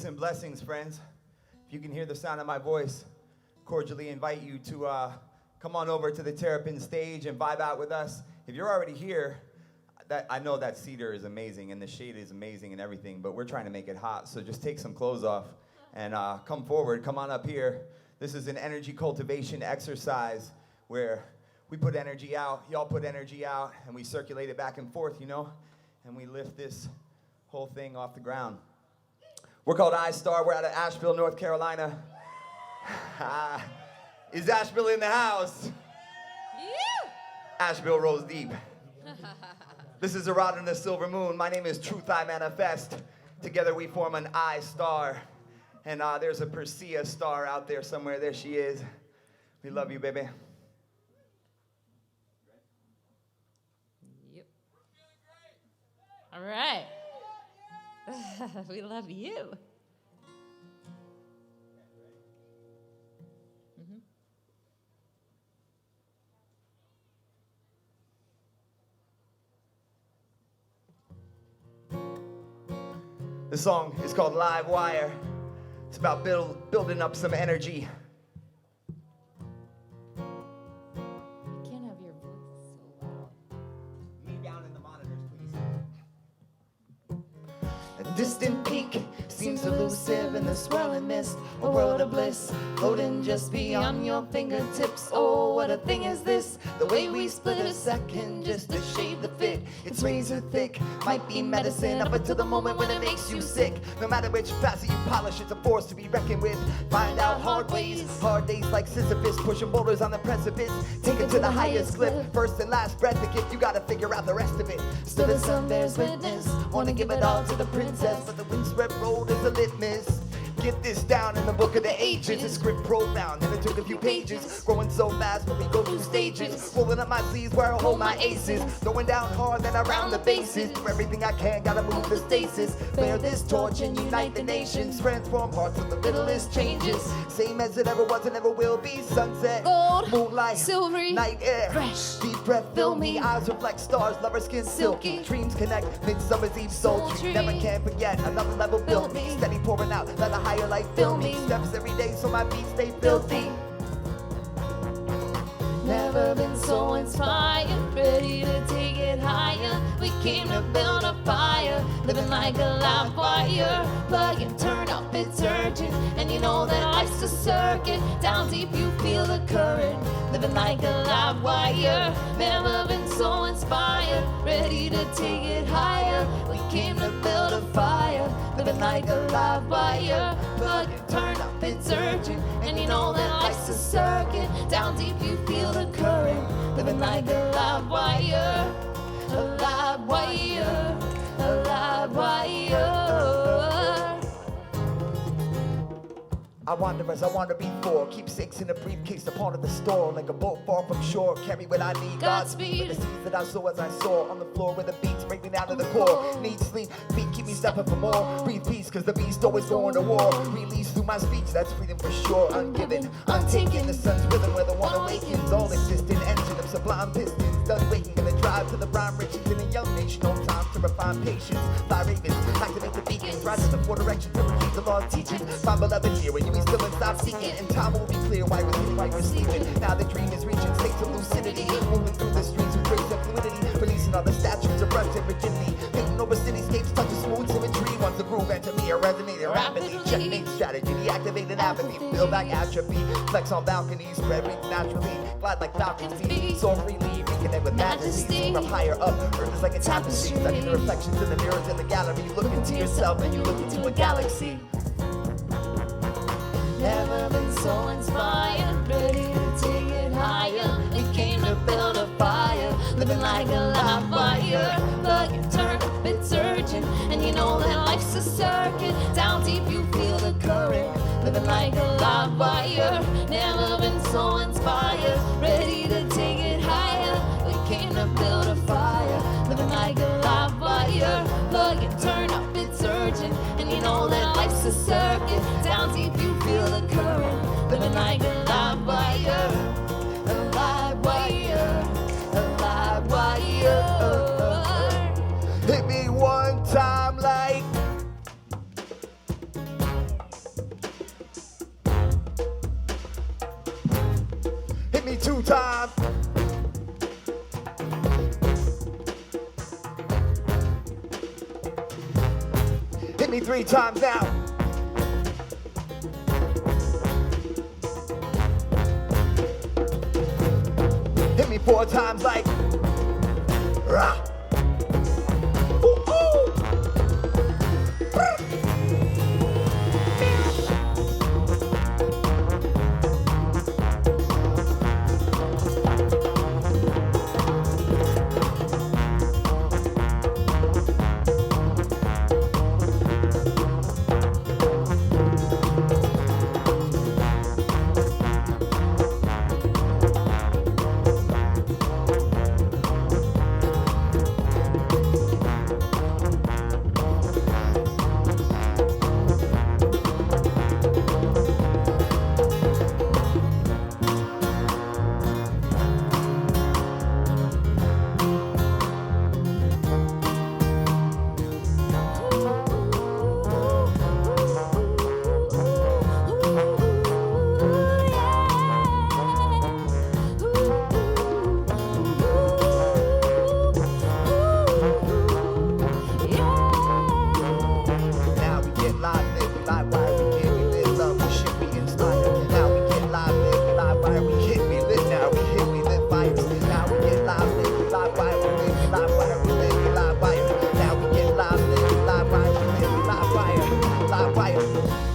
Peace and blessings, friends. If you can hear the sound of my voice, cordially invite you to come on over to the Terrapin stage and vibe out with us. If you're already here, I know that cedar is amazing and the shade is amazing and everything, but we're trying to make it hot, so just take some clothes off and come forward, come on up here. This is an energy cultivation exercise where we put energy out, y'all put energy out, and we circulate it back and forth, you know, and we lift this whole thing off the ground. We're called iStar. We're out of Asheville, North Carolina. Is Asheville in the house? Yeah. Asheville rolls deep. This is a rod in the silver moon. My name is Truth I Manifest. Together we form an iStar. And there's a Persea star out there somewhere. There she is. We love you, baby. Yep. All right. We love you. The song is called Live Wire. It's about building up some energy. I can't have your voice so loud. Me down in the monitors, please. A distant peak seems elusive in the swirling mist. A world of bliss floating just beyond your fingertips. Oh, what a thing is this? The way we split a second just to shave the fit. It's razor thick, might be medicine up until the moment when it makes you sick. No matter which facet you polish, it's a force to be reckoned with. Find out hard ways, hard days like Sisyphus, pushing boulders on the precipice. Take it to the highest cliff, first and last breath to give. You gotta figure out the rest of it. Still the sun bears witness, wanna give it all to the princess, but the windswept road is a litmus. Get this down in the book of the ages. The script profound, and it took a few pages. Growing so fast, but we go through stages. Rolling up my sleeves where I hold my aces. Going down hard, then around the bases. Do everything I can, gotta move the stasis. Bear this torch and unite the nations. Transform hearts with the littlest changes. Same as it ever was and ever will be. Sunset, gold, moonlight, silvery, night air, fresh, deep breath, fill me. Eyes reflect stars, lover skin silky. Dreams connect, midsummer's eve sultry. Never can forget, another level built me. Steady pouring out, let a higher light fill me. Steps every day so my beats stay filthy. Never been so inspired, ready to take it higher. We came to build a fire, living like a live wire. Plug and turn up, it's urgent, and you know that life's a circuit. Down deep you feel the current, living like a live wire. Never been so inspired, ready to take it higher. We came to build a fire, living like a live wire. Plug and turn up, it's urgent, and you know that life's a circuit. Down deep you feel the current, living like a live wire, a live wire, a live wire. I wander as I wander before. Keep six in a briefcase, a part of the store. Like a boat far from shore, carry what I need. Godspeed. The seeds that I sow as I soar on the floor where the beats break me down to the core. Need sleep, feet keep me stepping for more. Breathe peace, cause the beast always going to war. Release through my speech, that's freedom for sure. Ungiven, untaken, the sun's rhythm where the one awakens. All existent, engine of sublime pistons. Done waiting, gonna drive to the prime riches in a young nation. No time to refine patience. Fly ravens, activate the beacons. Rise in the four directions to repeat the law's teaching. Find beloved here when you be still and stop seeking. And time will be clear why we're here, why you're sleeping. Now the dream is reaching states of lucidity. Moving through the streets with grace and fluidity. Releasing all the statues of rust and rigidity. Painting over cityscapes, touch a smooth symmetry. Once the groove enter me, it resonated rapidly. Checkmate strategy, deactivated apathy. Feel back atrophy. Flex on balconies, spread wings naturally. Glide like falcons, soar freely. Reconnect with majesty. From higher up, earth is like a tapestry. Study the reflections in the mirrors in the gallery. You look into yourself and you look into a galaxy. Never been so inspired, ready to take it higher. We came to build a fire, living like a live wire. Plug and turn up, it's urgent, and you know that life's a circuit. Down deep you feel the current, living like a live wire. Never been so inspired, ready to take it higher. We came to build a fire, living like a live wire. Plug and turn up, it's urgent, and you know that life's a circuit. Down deep you feel the current, living like a live wire, a live wire, a live wire. Hit me one time like times. Hit me 3 times now. Hit me 4 times like rah. Ooh, ooh.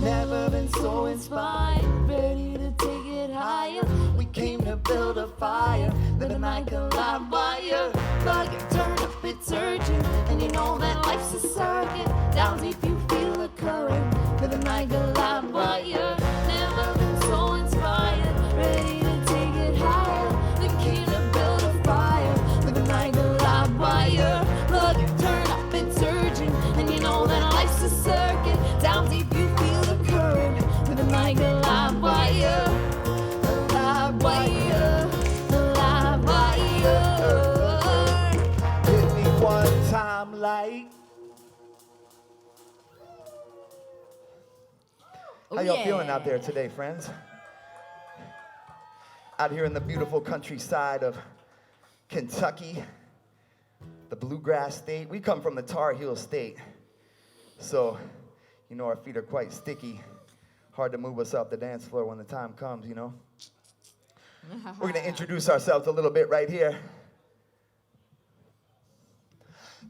Never been so inspired, ready to take it higher. We came to build a fire, living like a live wire. Plug it, turn up, it's urgent, and you know that life's a circuit. Down deep you feel the current, living like a live wire. Never been so inspired, ready to take it higher. We came to build a fire, living like a live wire. Plug it, turn up, it's urgent, and you know that life's a circuit. Down deep you feel the current, living like a live wire. A live wire, a live wire. Hit me 1 time like. How y'all feeling out there today, friends? Out here in the beautiful countryside of Kentucky, the bluegrass state. We come from the Tar Heel state, so you know our feet are quite sticky. Hard to move us off the dance floor when the time comes, you know. We're gonna introduce ourselves a little bit right here.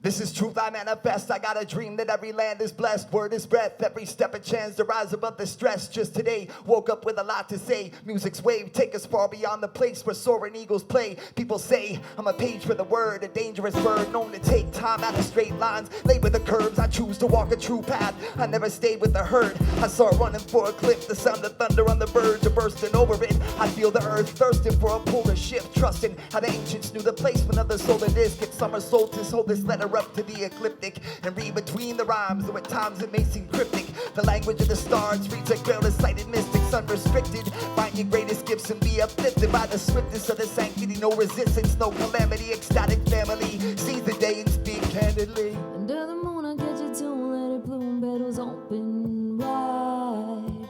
This is truth I manifest. I got a dream that every land is blessed. Word is breath. Every step a chance to rise above the stress. Just today, woke up with a lot to say. Music's wave take us far beyond the place where soaring eagles play. People say I'm a page for the word, a dangerous bird known to take time out of straight lines. Laid with the curves, I choose to walk a true path. I never stayed with the herd. I saw it running for a cliff. The sound of thunder on the verge of bursting over it. I feel the earth thirsting for a polar shift. Trusting how the ancients knew the placement of the solar disk. It's summer solstice, hold this letter up to the ecliptic and read between the rhymes, though at times it may seem cryptic. The language of the stars reads like grailless sighted mystics, unrestricted. Find your greatest gifts and be uplifted by the swiftness of the sanctity. No resistance, no calamity. Ecstatic family seize the day and speak candidly. Under the moon, I catch a tune, let it bloom, petals open wide.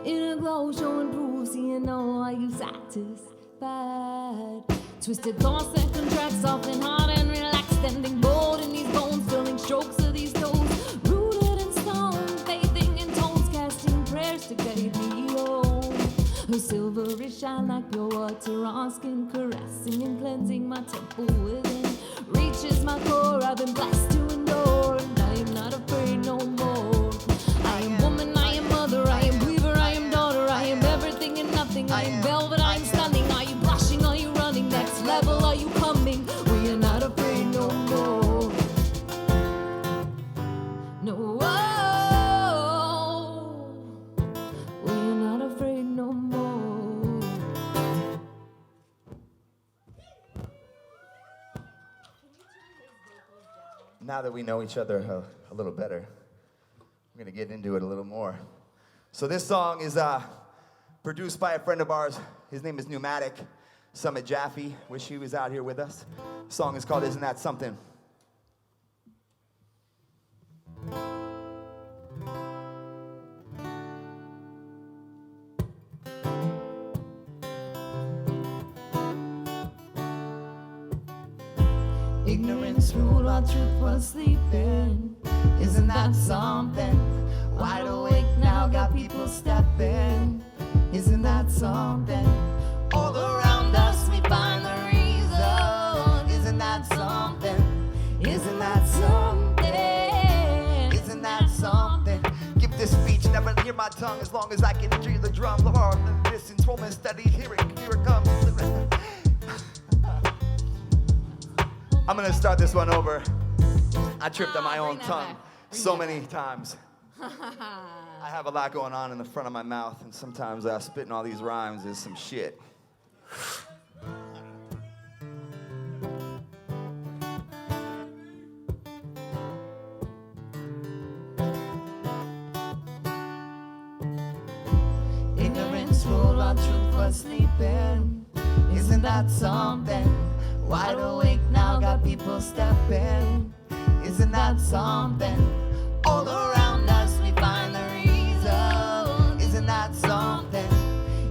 In a glow, showing proof, seeing all are you satisfied. Twisted thoughts that contract, soft and hard and relaxed, standing bold in these bones, filling strokes of these toes. Rooted in stone, bathing in tones, casting prayers to guide me home. Her silvery shine like pure water on skin, caressing and cleansing my temple within. Reaches my core, I've been blessed to endure, and I am not afraid no more. I am woman, I am mother, I am weaver, I am daughter, I am everything and nothing. I am velvet, I am stunning. Are you blushing, are you running? Next level, are you coming? We are not afraid no more. No, we are not afraid no more. Now that we know each other a little better, we're gonna get into it a little more. So this song is produced by a friend of ours. His name is Pneumatic, Summit Jaffe. Wish he was out here with us. The song is called Isn't That Something? Ignorance ruled while truth was sleeping. Isn't that something? Wide awake now, got people stepping. Isn't that something? All around us we find the reason. Isn't that something? Isn't that something? Isn't that something? Give this speech, never hear my tongue as long as I can hear the drum. Far in the distance, rolling steady, here it comes. I'm gonna start this one over. I tripped on my own tongue so many times. I have a lot going on in the front of my mouth, and sometimes spitting all these rhymes is some shit. Ignorance ruled while truth was sleeping. Isn't that something? Wide awake now, got people stepping. Isn't that something? All around us we find the reason. Isn't that something?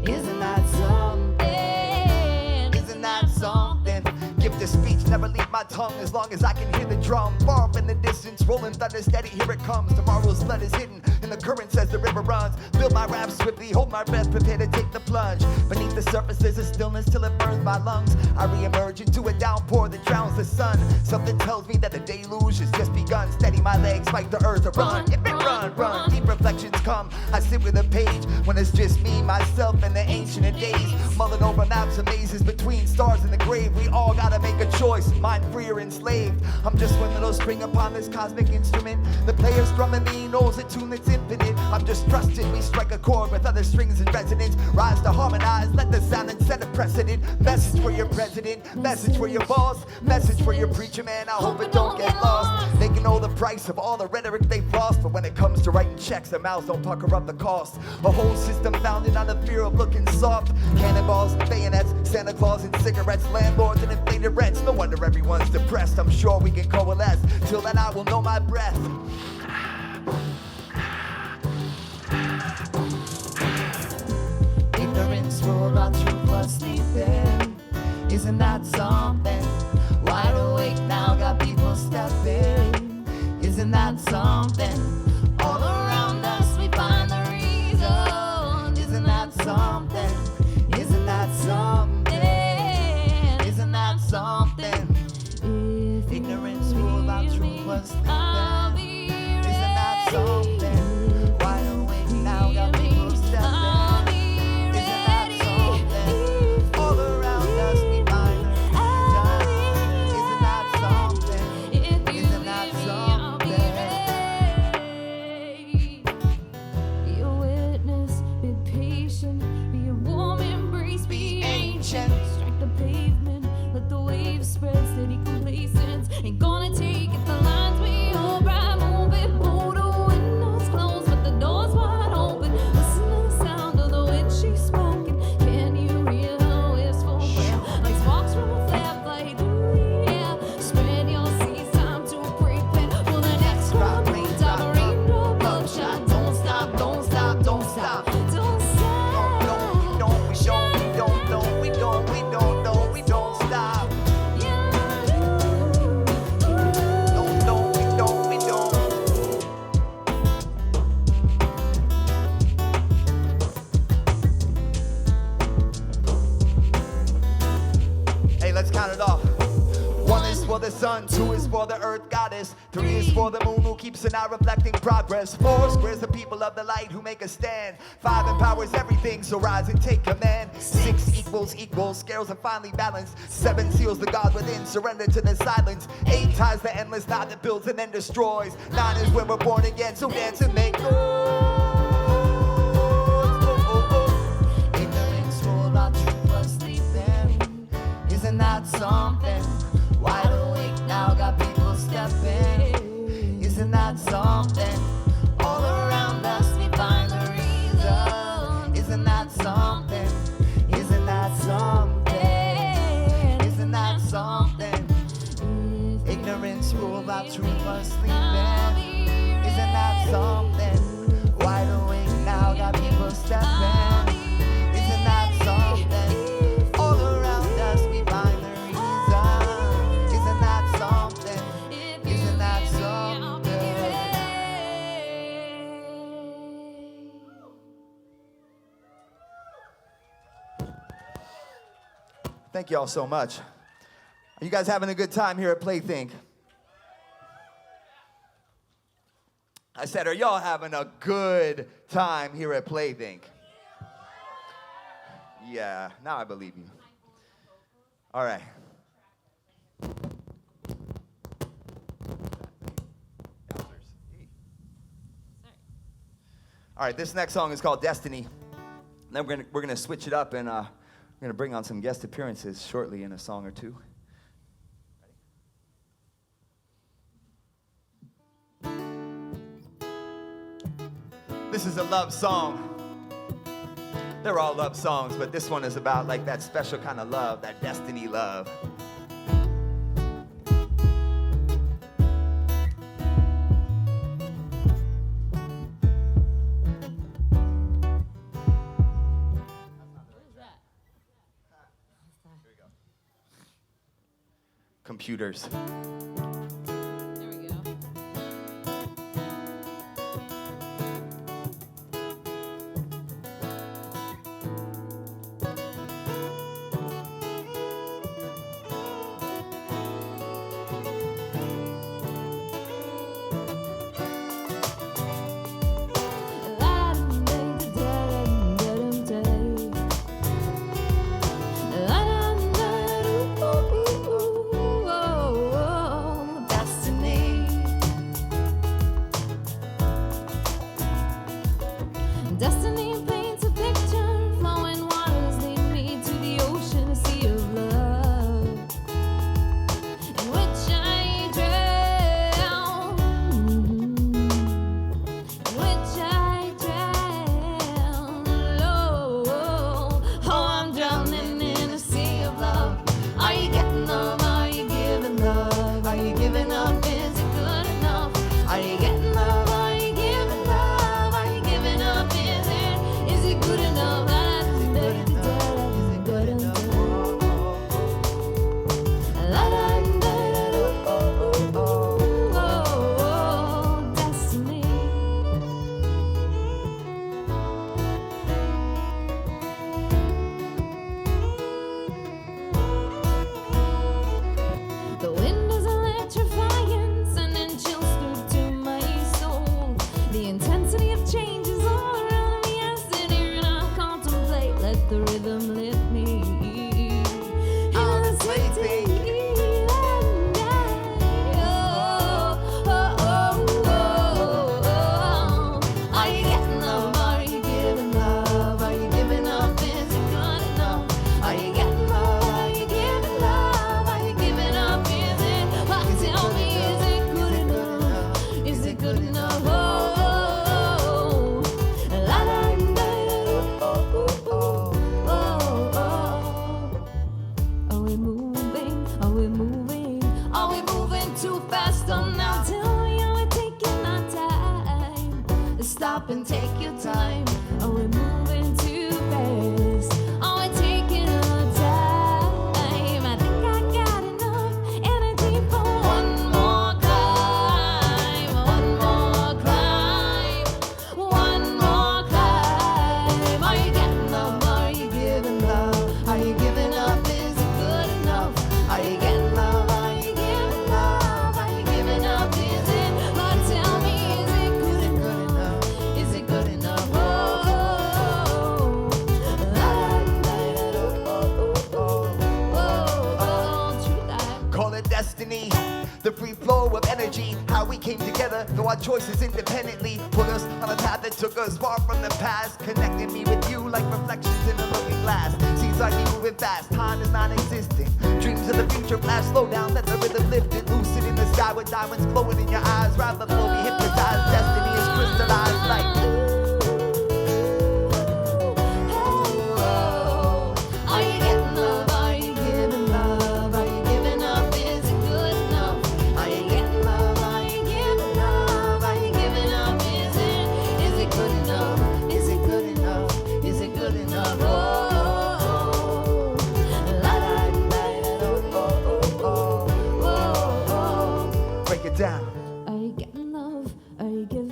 Isn't that something? Isn't that something? Give this speech, never leave my tongue as long as I can hear the drum. Far up in the distance, rolling thunder steady, here it comes. Tomorrow's flood is hidden in the currents as the river runs. Build my rap swiftly, hold my breath, prepare to take the plunge. Beneath the surface there's a stillness till it burns my lungs. I re-emerge into a downpour that drowns the sun. Something tells me that the deluge has just begun. Steady my legs, fight the earth, run, run. Deep reflections come, I sit with a page when it's just me, myself, and the ancient of days. Mulling over maps and mazes between stars in the grave. We all gotta make a choice, mind free or enslaved. I'm just one little string upon this cosmic instrument. The player's strumming me knows a tune that's infinite. I'm just trusting we strike a chord with other strings in resonance. Rise to harmonize, let the silence set a precedent. Message for your president, message for your boss, message for your preacher man. I hope it don't get lost. They can know the price of all the rhetoric they've lost, but when it comes to writing checks, their mouths don't pucker up the cost. A whole system founded on the fear of looking soft. Cannonballs and bayonets, Santa Claus and cigarettes, landlords and inflated rents. No wonder everyone's depressed. I'm sure we can coalesce. Till then I will know my breath. Ignorance ruled while truth was sleeping. Isn't that something? Wide awake now, got people stepping. Isn't that something? All around us we find the reason. Isn't that something? Isn't that something? Isn't that something? Ignorance ruled while truth was sleeping. Isn't that something? Wide awake now, got people stepping. Isn't that something? All around us we find the reason. Isn't that something? Isn't that something? Be a witness, be patient, be a warm embrace, be ancient. Strike the pavement, let the waves spread, steady complacence. Ain't gonna take it, the lines we all right, move it, pull the windows closed, but the doors wide open. Listen to the sound of the wind she's spoken. Can you hear her wistful prayer? Like sparks from a flare flight through the air. Spread your seas, time to prepare for the next crop. Raindrop, raindrop, bloodshot. Don't stop, don't stop, don't stop. Don't stop. We don't stop. Hey, let's count it off. 1 is for the sun, 2 is for the earth goddess, 3 is for the moon who keeps an eye reflecting progress, 4 squares the people of the light who make a stand, 5 empowers everything, so rise and take command, 6 equals, scales are finally balanced, 7 seals the God within, surrender to the silence, 8 ties the endless knot that builds and then destroys, 9 is when we're born again, so dance and make noise. Ignorance ruled while truth was sleeping. Isn't that something? Wide awake now, got people stepping. Isn't that something? All around us we find the reason. Isn't that something? Isn't that something? Isn't that something? Ignorance ruled while truth was sleeping. Isn't that something? Thank you all so much. Are you guys having a good time here at Playthink? I said, are y'all having a good time here at Playthink? Yeah, now I believe you. All right. All right, this next song is called Destiny. Then we're gonna switch it up, and we're gonna bring on some guest appearances shortly in a song or two. This is a love song. They're all love songs, but this one is about like that special kind of love, that destiny love. Computers. There we go. Destiny paints a picture, flowing waters lead me to the ocean, a sea of love, in which I drown, in which I drown. Oh, I'm drowning in a sea of love. Are you getting love? Are you giving love? Are you giving up? Is it good enough? Are you getting love? Are you giving love? Are you giving up? Is it good enough? Is it good enough? Destiny. The wind is electrifying, sending chills through to my soul. The intensity of change is all around me. I sit here and I contemplate. Let the rhythm lift me. On the Playthink. Are you getting love? Are you giving love? Are you giving up? Is it good enough? Are you getting love? Are you giving love? Are you giving up? Is it? Tell me, is it good enough? Is it good enough? La la Are we moving? Are we moving? Are we moving too fast? Oh, now tell me, are we taking our time? Stop and take your time. Are we moving too fast? Are we taking our time? I think I got enough energy for one more climb. One more climb. One more climb. Are you getting love? Are you giving love? Are you giving up? Is it good enough? Are you getting love? Are you giving love? Are you giving up? Is it? Lord, tell me, is it good enough? Is it good enough? True that. Call it destiny, the free flow of energy. How we came together, though our choices independently put us on a path that took us far from the past, connecting me with you like reflections in a looking glass. Seems like we moving fast, time is non-existent. Dreams of the future flash, slow down, let the rhythm lift it. Lucid in the sky with diamonds glowing in your eyes. Rather flow, be hypnotized. Destiny is crystallized light. Are you getting love? Are you giving love? Are you giving up? Is it good enough? Are you getting love? Are you giving love? Are you giving up? Is it good enough? Is it good enough? Is it good enough? Break it down. Are you getting love? Are you giving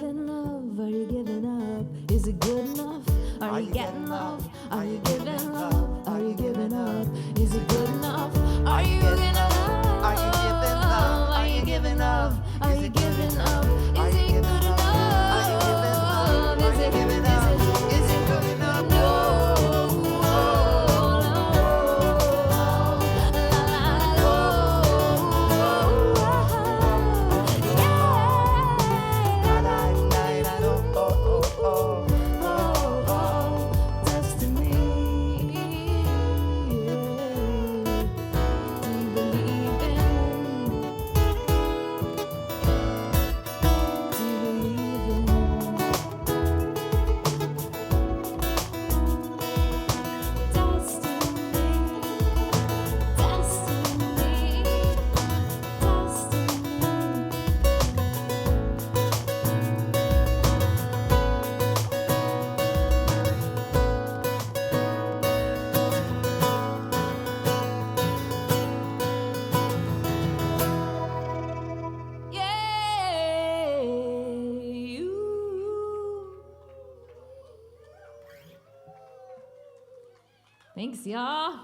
Thanks, y'all.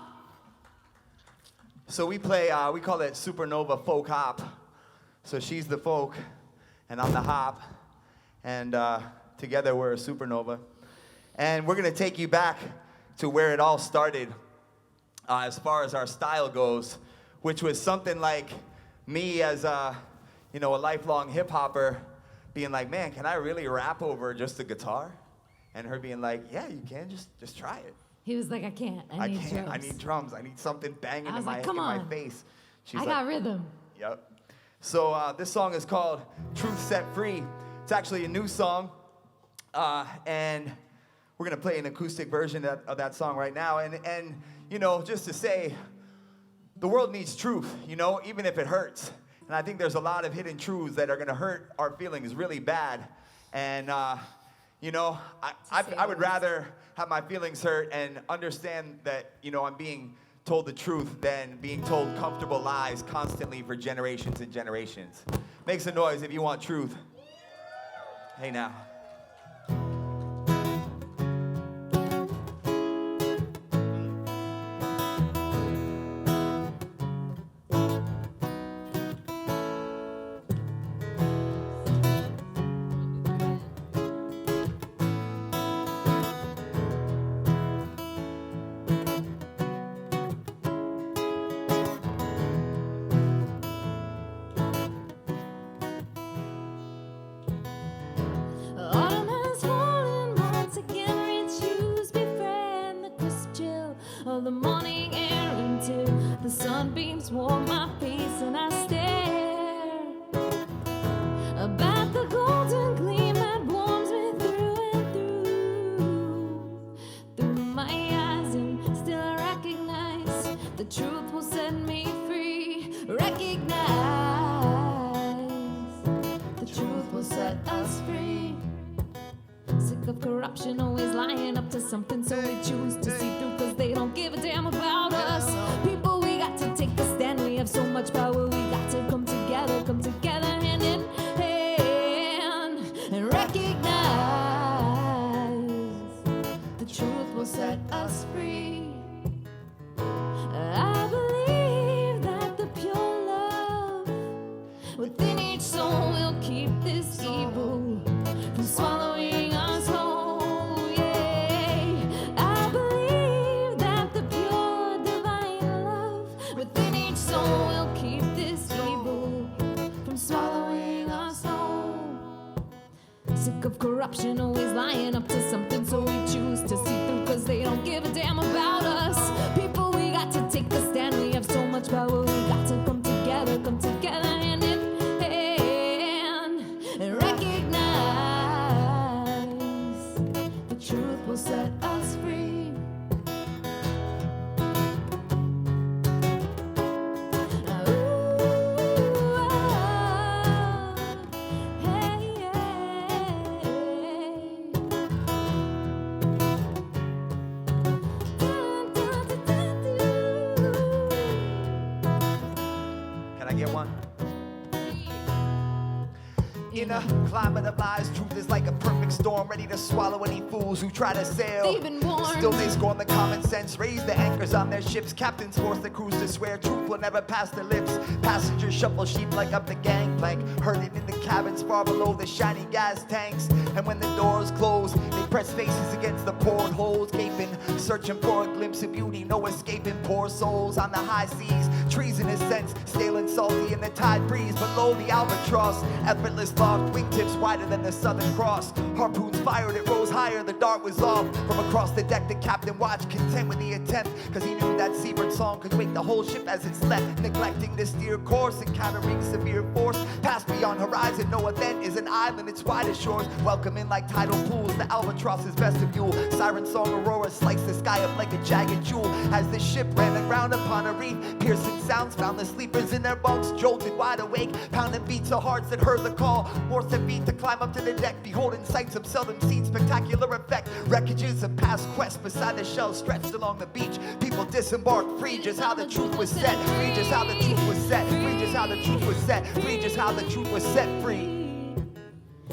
So we play, we call it Supernova Folk Hop. So she's the folk, and I'm the hop. And together we're a supernova. And we're going to take you back to where it all started as far as our style goes, which was something like me as a lifelong hip-hopper being like, man, can I really rap over just the guitar? And her being like, yeah, you can, just try it. He was like, I can't. I need drums. I need drums. I need something banging in my face. She's I got rhythm. Yep. So this song is called Truth Set Free. It's actually a new song. And we're going to play an acoustic version of that song right now. And just to say, the world needs truth, even if it hurts. And I think there's a lot of hidden truths that are going to hurt our feelings really bad. And, I would rather have my feelings hurt and understand that, I'm being told the truth than being told comfortable lies constantly for generations and generations. Make some noise if you want truth. Hey, now. The morning air until the sunbeams warm my face and I stare about the golden gleam that warms me through and through my eyes, and still I recognize the truth will set me free. Recognize the truth will set us free. Sick of corruption, always lying up to something, so we choose to see through, cause they don't give a damn about us. People, we got to take a stand. We have so much power, we got to come together hand in hand, and recognize the truth will set us free. I believe that the pure love within each soul will keep this evil from swallowing us whole. Yeah, I believe that the pure divine love within each soul will keep this evil from swallowing us whole. Sick of corruption, always lying up to something, so we choose to see through, cause they don't give a damn about us. People, we got to take a stand. We have so much power, we got to come together hand in hand, and recognize the truth will set us free. Can I get one? In a climate of lies, truth is like a perfect storm, ready to swallow any fools who try to sail. They've been warned. Still they scorn the common sense, raise the anchors on their ships. Captains force the crews to swear truth will never pass their lips. Passengers shuffle sheep like up the gangplank, herded in the cabins far below the shiny gas tanks. And when the doors close, they press faces against the portholes, gaping, searching for a glimpse of beauty, no escaping. Poor souls on the high seas, treasonous scents, stale and salty in the tide breeze. Below the albatross, effortless loft, wingtips wider than the Southern Cross. Harpoons fired, it rose higher, the dart was off. From across the deck, the captain watched, content with the attempt, cause he knew that seabird song could wake the whole ship as it slept. Neglecting to steer course, encountering severe force. Past beyond horizon, no event is an island, its widest shores. Welcoming like tidal pools, the albatross's vestibule. Siren song aurora slice the sky up like a jagged jewel. As the ship ran aground upon a reef, piercing sounds found the sleepers in their bunks, jolted wide awake. Pounding beats of hearts that heard the call, forced their feet to climb up to the deck, beholding sights of seldom seen spectacular effect. Wreckages of past quests beside the shells stretched along the beach. People disembarked, free just how the truth was set. Free just how the truth was set. Free just how the truth was set. Free just how the truth was set free.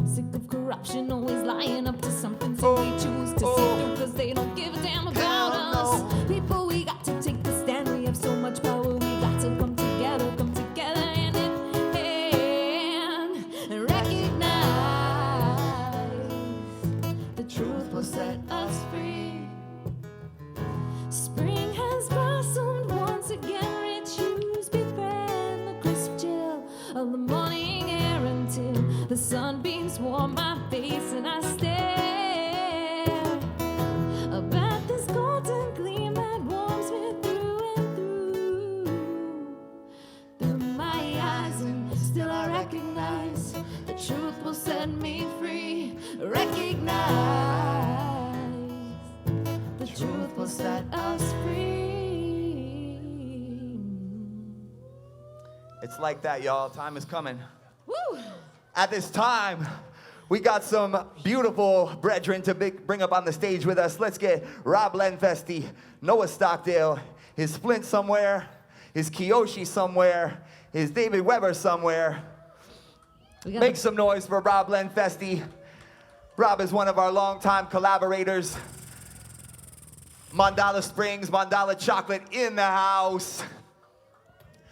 Sick of of corruption, always lying up to something. So we choose to see through, cause they don't give a damn about us. People, we got to take the stand. We have so much power, we got to come together hand in hand, and recognize the truth will set us free. Spring has blossomed once again, rich hues befriend the crisp chill of the morning air until the sunbeams warm my face and I stare up at this golden gleam that warms me through and through my eyes, and still I recognize the truth will set me free. Recognize the truth will set us free. It's like that, y'all. Time is coming. Woo! At this time, we got some beautiful brethren to bring up on the stage with us. Let's get Rob Lenfesti, Noah Stockdale, his Flint somewhere, his Kiyoshi somewhere, his David Weber somewhere. Make some noise for Rob Lenfesti. Rob is one of our longtime collaborators. Mandala Springs, Mandala Chocolate in the house.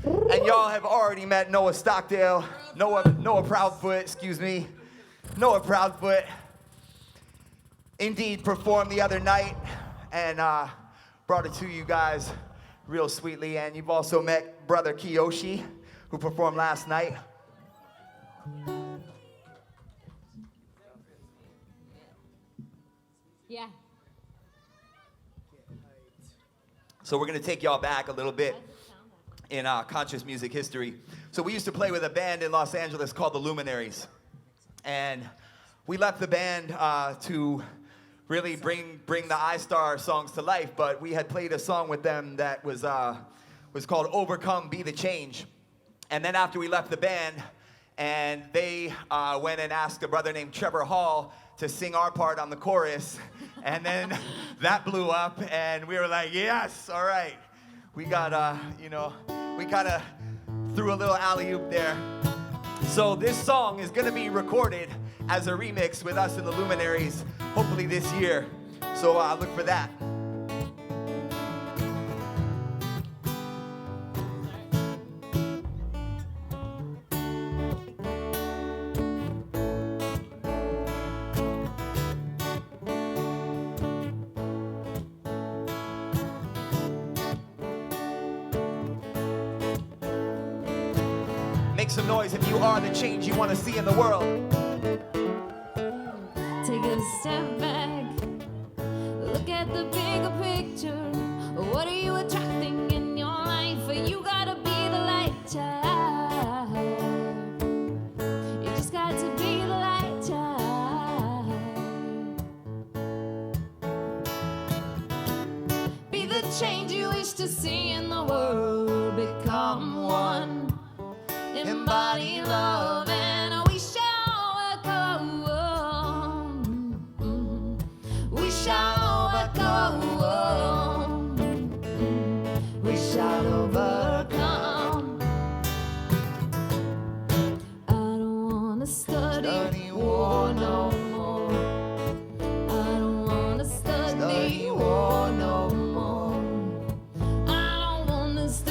And y'all have already met Noah Stockdale, Noah Proudfoot, excuse me. Noah Proudfoot indeed performed the other night and brought it to you guys real sweetly. And you've also met brother Kiyoshi, who performed last night. Yeah. So we're gonna take y'all back a little bit in conscious music history. So we used to play with a band in Los Angeles called the Luminaries. And we left the band to really bring the iStar songs to life, but we had played a song with them that was called Overcome, Be the Change. And then after we left the band, and they went and asked a brother named Trevor Hall to sing our part on the chorus, and then that blew up, and we were like, yes, all right. We got, we kind of threw a little alley-oop there. So this song is gonna be recorded as a remix with us and the Luminaries, hopefully this year. So look for that. Make some noise if you are the change you want to see in the world. Take a step back, look at the bigger picture. What are you attracting in your life? You gotta be the light, child. You just got to be the light, child. Be the change you wish to see in the world. Become one. Embody love, and we shall overcome. We shall overcome. We shall overcome. I don't wanna study war no more. I don't wanna study war no more. I don't wanna study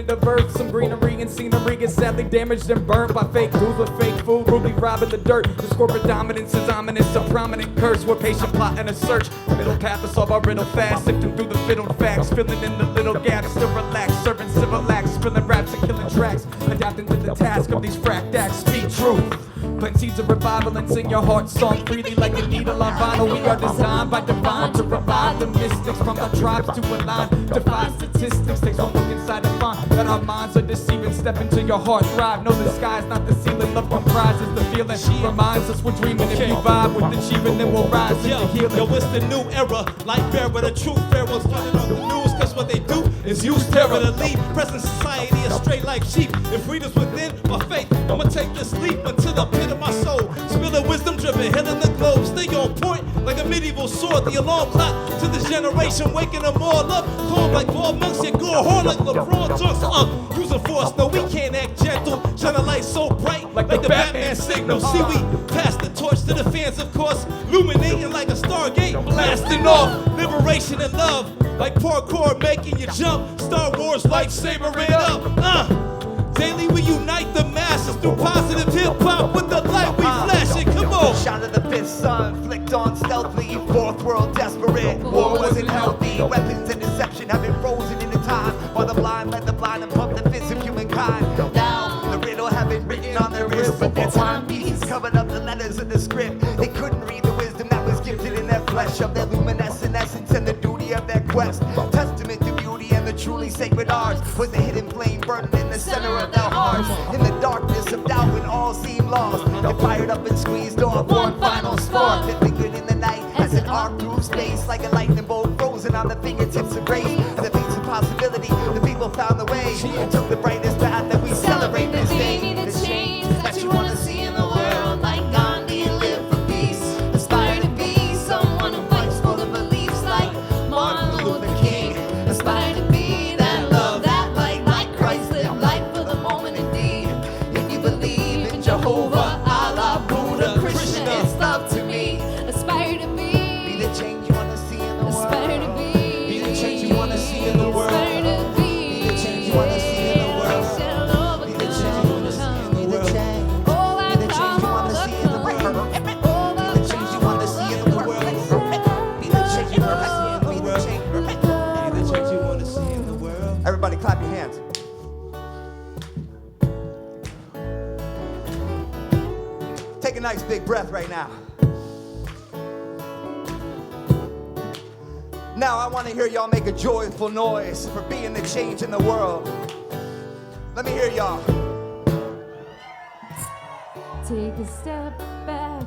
unit of earth. Some greenery and scenery is sadly damaged and burnt by fake dudes with fake food, rudely robbing the dirt. The corporate dominance is ominous, a prominent curse. We're patient plot and a search. Middle path to solve our riddle fast, sifting through the fiddled facts, filling in the little gaps. Still relaxed, serving civil acts, spilling raps and killing tracks, adapting to the task of these fracked acts. Speak truth. Plant seeds of revival and sing your heart song freely like a needle on vinyl. We are designed by divine to revive the mystics from the tribes to align. Defy statistics, takes one look inside to find that our minds are deceiving. Step into your heart, thrive. Know the sky's not the ceiling. Love comprises the feeling. She reminds us we're dreaming. If you vibe with achieving, then we'll rise into healing. Yo, it's the new era. Light bearer, the truth pharaohs running on the news. Cause what they do is use terror to lead present society astray like sheep. If freedom's within my faith, I'ma take this leap into the pit of my soul. Spilling wisdom driven, healing the globe. Stay on point like a medieval sword. The alarm clock to this generation, waking them all up. Calm like ball monks, yet go hard like LeBron Johnson. Using force, no, we can't act gentle. Shine a light so bright like the Batman signal. See, we pass the torch to the fans, of course. Illuminating like a Stargate, blasting off. Liberation and love, like parkour making you jump. Star Wars lightsaber it up. Daily we unite the masses through positive hip-hop with the light we flashing. Come on. Shine of the fifth sun, flicked on stealthily. Fourth world desperate, war wasn't healthy. Weapons and deception have been frozen into time, while the blind led the blind and pumped the fists of humankind. Now the riddle have been written on their wrists, but their timepieces covered up the letters of the script. They couldn't read the wisdom that was gifted in their flesh, of their luminescent essence and the duty of their quest. Testament to beauty and the truly sacred arts was the hidden flame burning in the center of their hearts. In the darkness of doubt when all seemed lost, they fired up and squeezed off one final spark that lingered in the night as it arced through space like a lightning bolt frozen on the fingertips of grace. And the face of possibility, the people found the way, took the brightest path that we celebrate this day. The change that you wanna see in the world, like Gandhi, live for peace. Aspire to be someone who fights for the beliefs, like Martin Luther King. Aspire to be that love, that light, like Christ. Live life for the moment indeed. If you believe in Jehovah, Allah, Buddha, Krishna, it's love to me. Aspire to Be the change you wanna see in the world. aspire to Be the change you wanna see in the world. aspire to be. Be the change you wanna see in the world. Be the change you wanna see in the world. Be the change you wanna see in the world. Be the change you wanna see in the world. Be the change you wanna see in the world. Be the change you wanna see in the world. Everybody clap your hands. Take a nice big breath right now. Now I want to hear y'all make a joyful noise for being the change in the world. Let me hear y'all. Take a step back,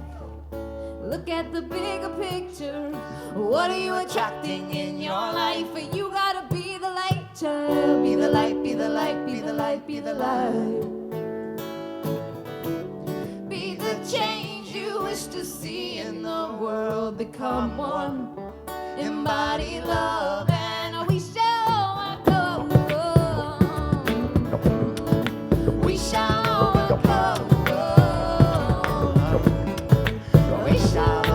look at the bigger picture. What are you attracting in your life? You gotta be the light, child. Be the light, be the light, be the light, be the light. Be the change you wish to see in the world. Become one, embody love, and we shall overcome. We shall overcome. We shall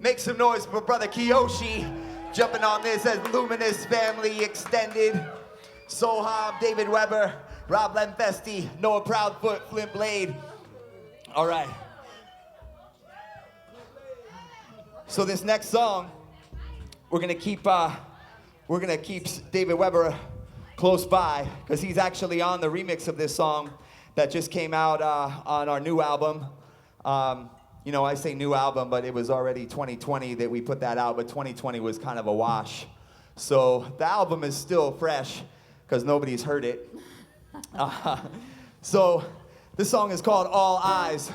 Make some noise for brother Kiyoshi jumping on this as Luminous Family Extended. Soham, David Weber, Rob Lemfesti, Noah Proudfoot, Flint Blade. All right. So this next song, we're gonna keep David Weber close by because he's actually on the remix of this song that just came out on our new album. You know, I say new album, but it was already 2020 that we put that out, but 2020 was kind of a wash. So the album is still fresh because nobody's heard it. So this song is called All Eyes.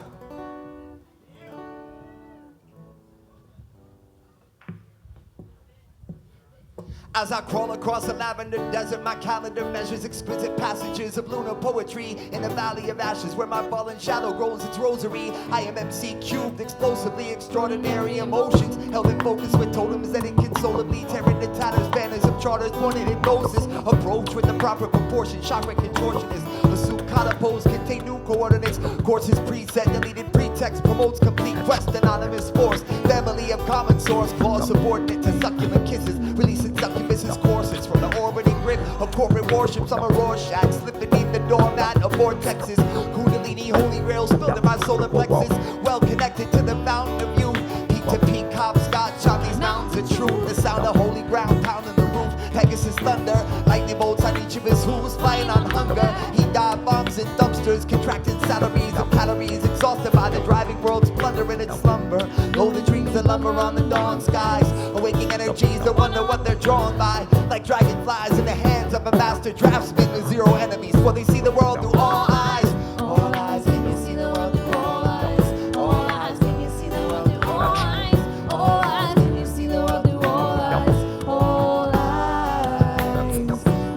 As I crawl across a lavender desert, my calendar measures exquisite passages of lunar poetry in a valley of ashes where my fallen shadow grows its rosary. I am MC cubed, explosively extraordinary emotions held in focus with totems that inconsolably tear into tatters, banners of charters born in hypnosis. Approach with the proper proportion, chakra contortionist. A sukkata pose contain new coordinates. Courses preset, deleted pretext promotes complete quest. Anonymous force, family of common source, clause subordinate to succulent kisses, releasing succubus's courses from the orbiting grip of corporate warships. I'm a Rorschach, slip beneath the doormat of vortexes. Kundalini, holy grail spilled in my solar plexus. Well connected to the fountain of youth. Peak to peak, hopscotch on these mountains of truth. The sound of holy ground pounding the roof. Pegasus thunder, lightning bolts on each of his hooves, flying on hunger. He dive bombs in dumpsters, contracted salaries of calories, exhausted by the driving world's plunder in its slumber. Golden dreams that lumber on the dawn skies, awaking energies that wonder what they're drawn by. Like dragonflies in the hands of a master draftsman with zero enemies, for they see the world through all eyes. All eyes, can you see the world through all eyes? All eyes, can you see the world through all eyes? All eyes, can you see the world through all eyes? All eyes,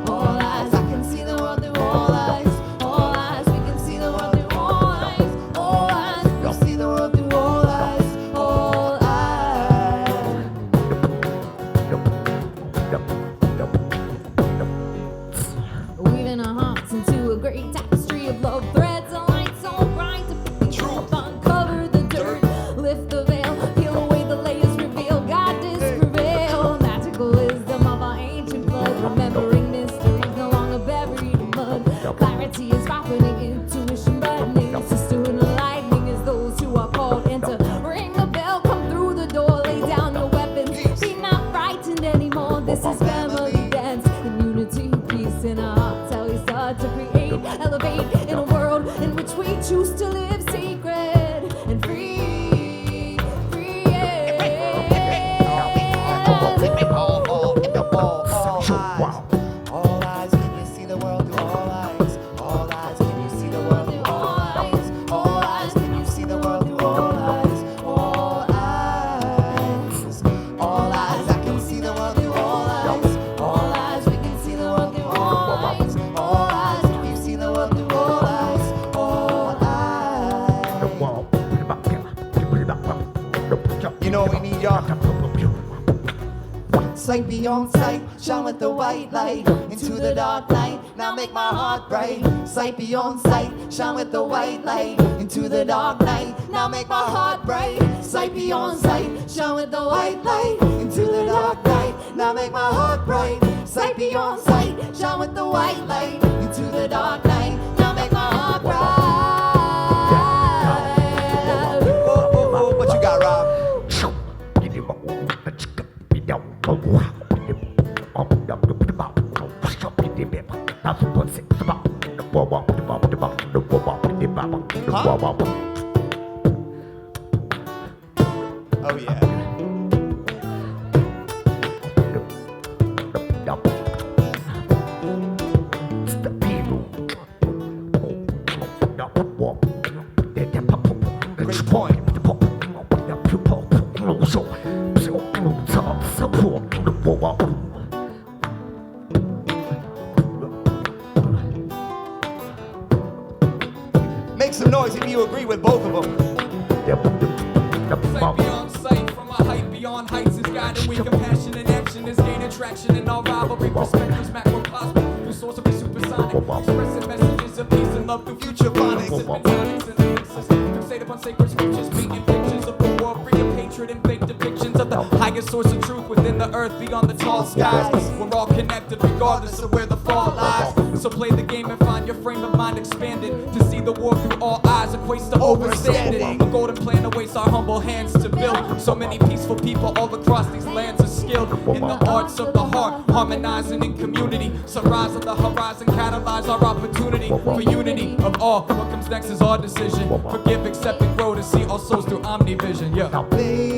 all eyes, I can see the world through all eyes. All eyes, we can see the world through all eyes. All eyes, we see the world through all eyes. All eyes. Weaving our hearts into a great tapestry of love threads and lights so bright to pick the truth, uncover the dirt, lift the veil, peel away the layers, reveal goddess prevail. Magical wisdom of our ancient blood, remembering mysteries no longer buried in mud. Clarity is ripening, intuition brightening, sisterhood and lightning is those who are called. Enter, ring the bell, come through the door, lay down your weapons, be not frightened anymore. This is family dance in unity, peace in our hearts. How we start to create, elevate in a world in which we choose to live sacred and free. Free. All eyes, can you see the world through all eyes? All eyes, can you see the world through all eyes? All eyes, can you see the world through all eyes? All eyes, all eyes, I can see the world through all eyes. All eyes, we can see the world through all eyes. All eyes, can you see the world through all eyes? All eyes. You know we need y'all. Sight beyond sight, shine with the white light into the dark night. Now make my heart bright. Sight beyond sight, shine with the white light into the dark night. Now make my heart bright. Sight beyond sight, shine with the white light into the dark night. Now make my heart bright. Sight beyond sight, shine with the white light into the dark night. Now make my heart bright. What you got, Rob? Oh yeah. Great point. Make some noise if you agree with both of them. Sight beyond sight, from a height beyond heights is guided. We compassion and action is gaining traction in our rivalry. Perspectives macrocosmic, through sorcery supersonic. Expressing messages of peace and love through future phonics. Sipping tonics and lyrics, fixate upon sacred scriptures, painting pictures of the war, free of hatred and fake depictions of the highest source of truth within the earth, beyond the tall skies. We're all connected regardless of where the fall lies. So play the game and find your frame of mind expanded. To see the war through all eyes equates to overstanding. A golden plan awaits our humble hands to build. So many peaceful people all across these lands are skilled in the arts of the heart, harmonizing in community. Sunrise on the horizon catalyze our opportunity for unity of all. What comes next is our decision. Forgive, accept, and grow to see all souls through omnivision. Yeah. All eyes.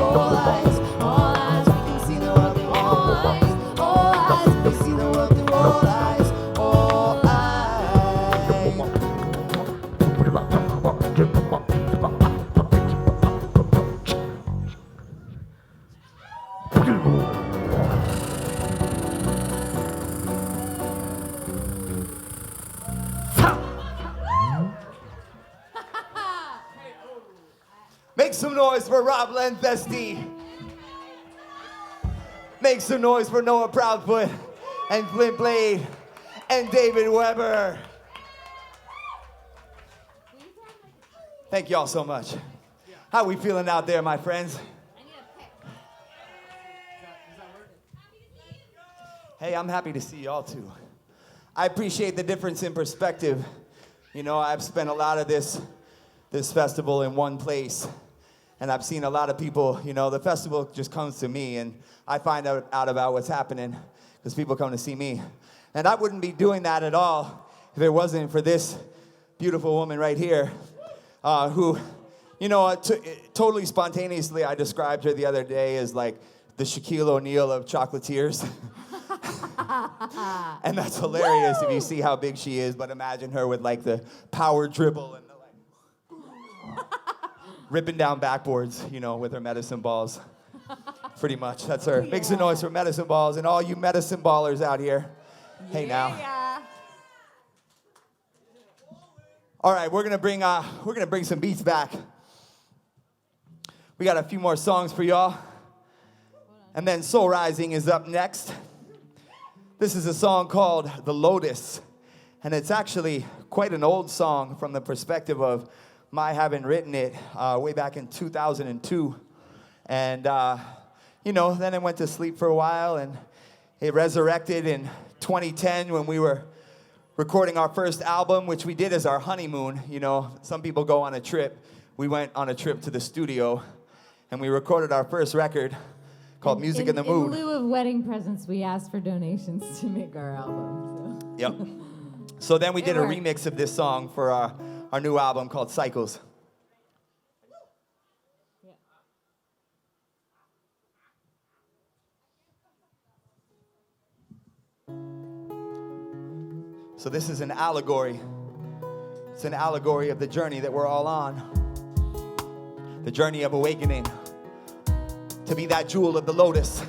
all eyes, all eyes. We can see the world through all eyes, all eyes. We see the world through all eyes, all eyes. Make some noise for Rob Lenthesty. Make some noise for Noah Proudfoot and Flint Blade and David Weber. Thank you all so much. How we feeling out there, my friends? Hey, I'm happy to see y'all too. I appreciate the difference in perspective. You know, I've spent a lot of this festival in one place. And I've seen a lot of people, you know, the festival just comes to me and I find out about what's happening because people come to see me. And I wouldn't be doing that at all if it wasn't for this beautiful woman right here who, you know, totally spontaneously, I described her the other day as like the Shaquille O'Neal of chocolatiers. And that's hilarious if you see how big she is, but imagine her with like the power dribble and the like ripping down backboards, you know, with her medicine balls. Pretty much, that's her. Make some noise for medicine balls and all you medicine ballers out here. Hey now. All right, we're gonna bring some beats back. We got a few more songs for y'all. And then Soul Rising is up next. This is a song called The Lotus. And it's actually quite an old song from the perspective of my having written it way back in 2002. And, you know, then it went to sleep for a while and it resurrected in 2010 when we were recording our first album, which we did as our honeymoon. You know, some people go on a trip. We went on a trip to the studio and we recorded our first record called Music in the Mood. In lieu of wedding presents, we asked for donations to make our album. So. Yep. So then we did a worked. remix of this song for our new album called Cycles. So this is an allegory. It's an allegory of the journey that we're all on. The journey of awakening. To be that jewel of the lotus.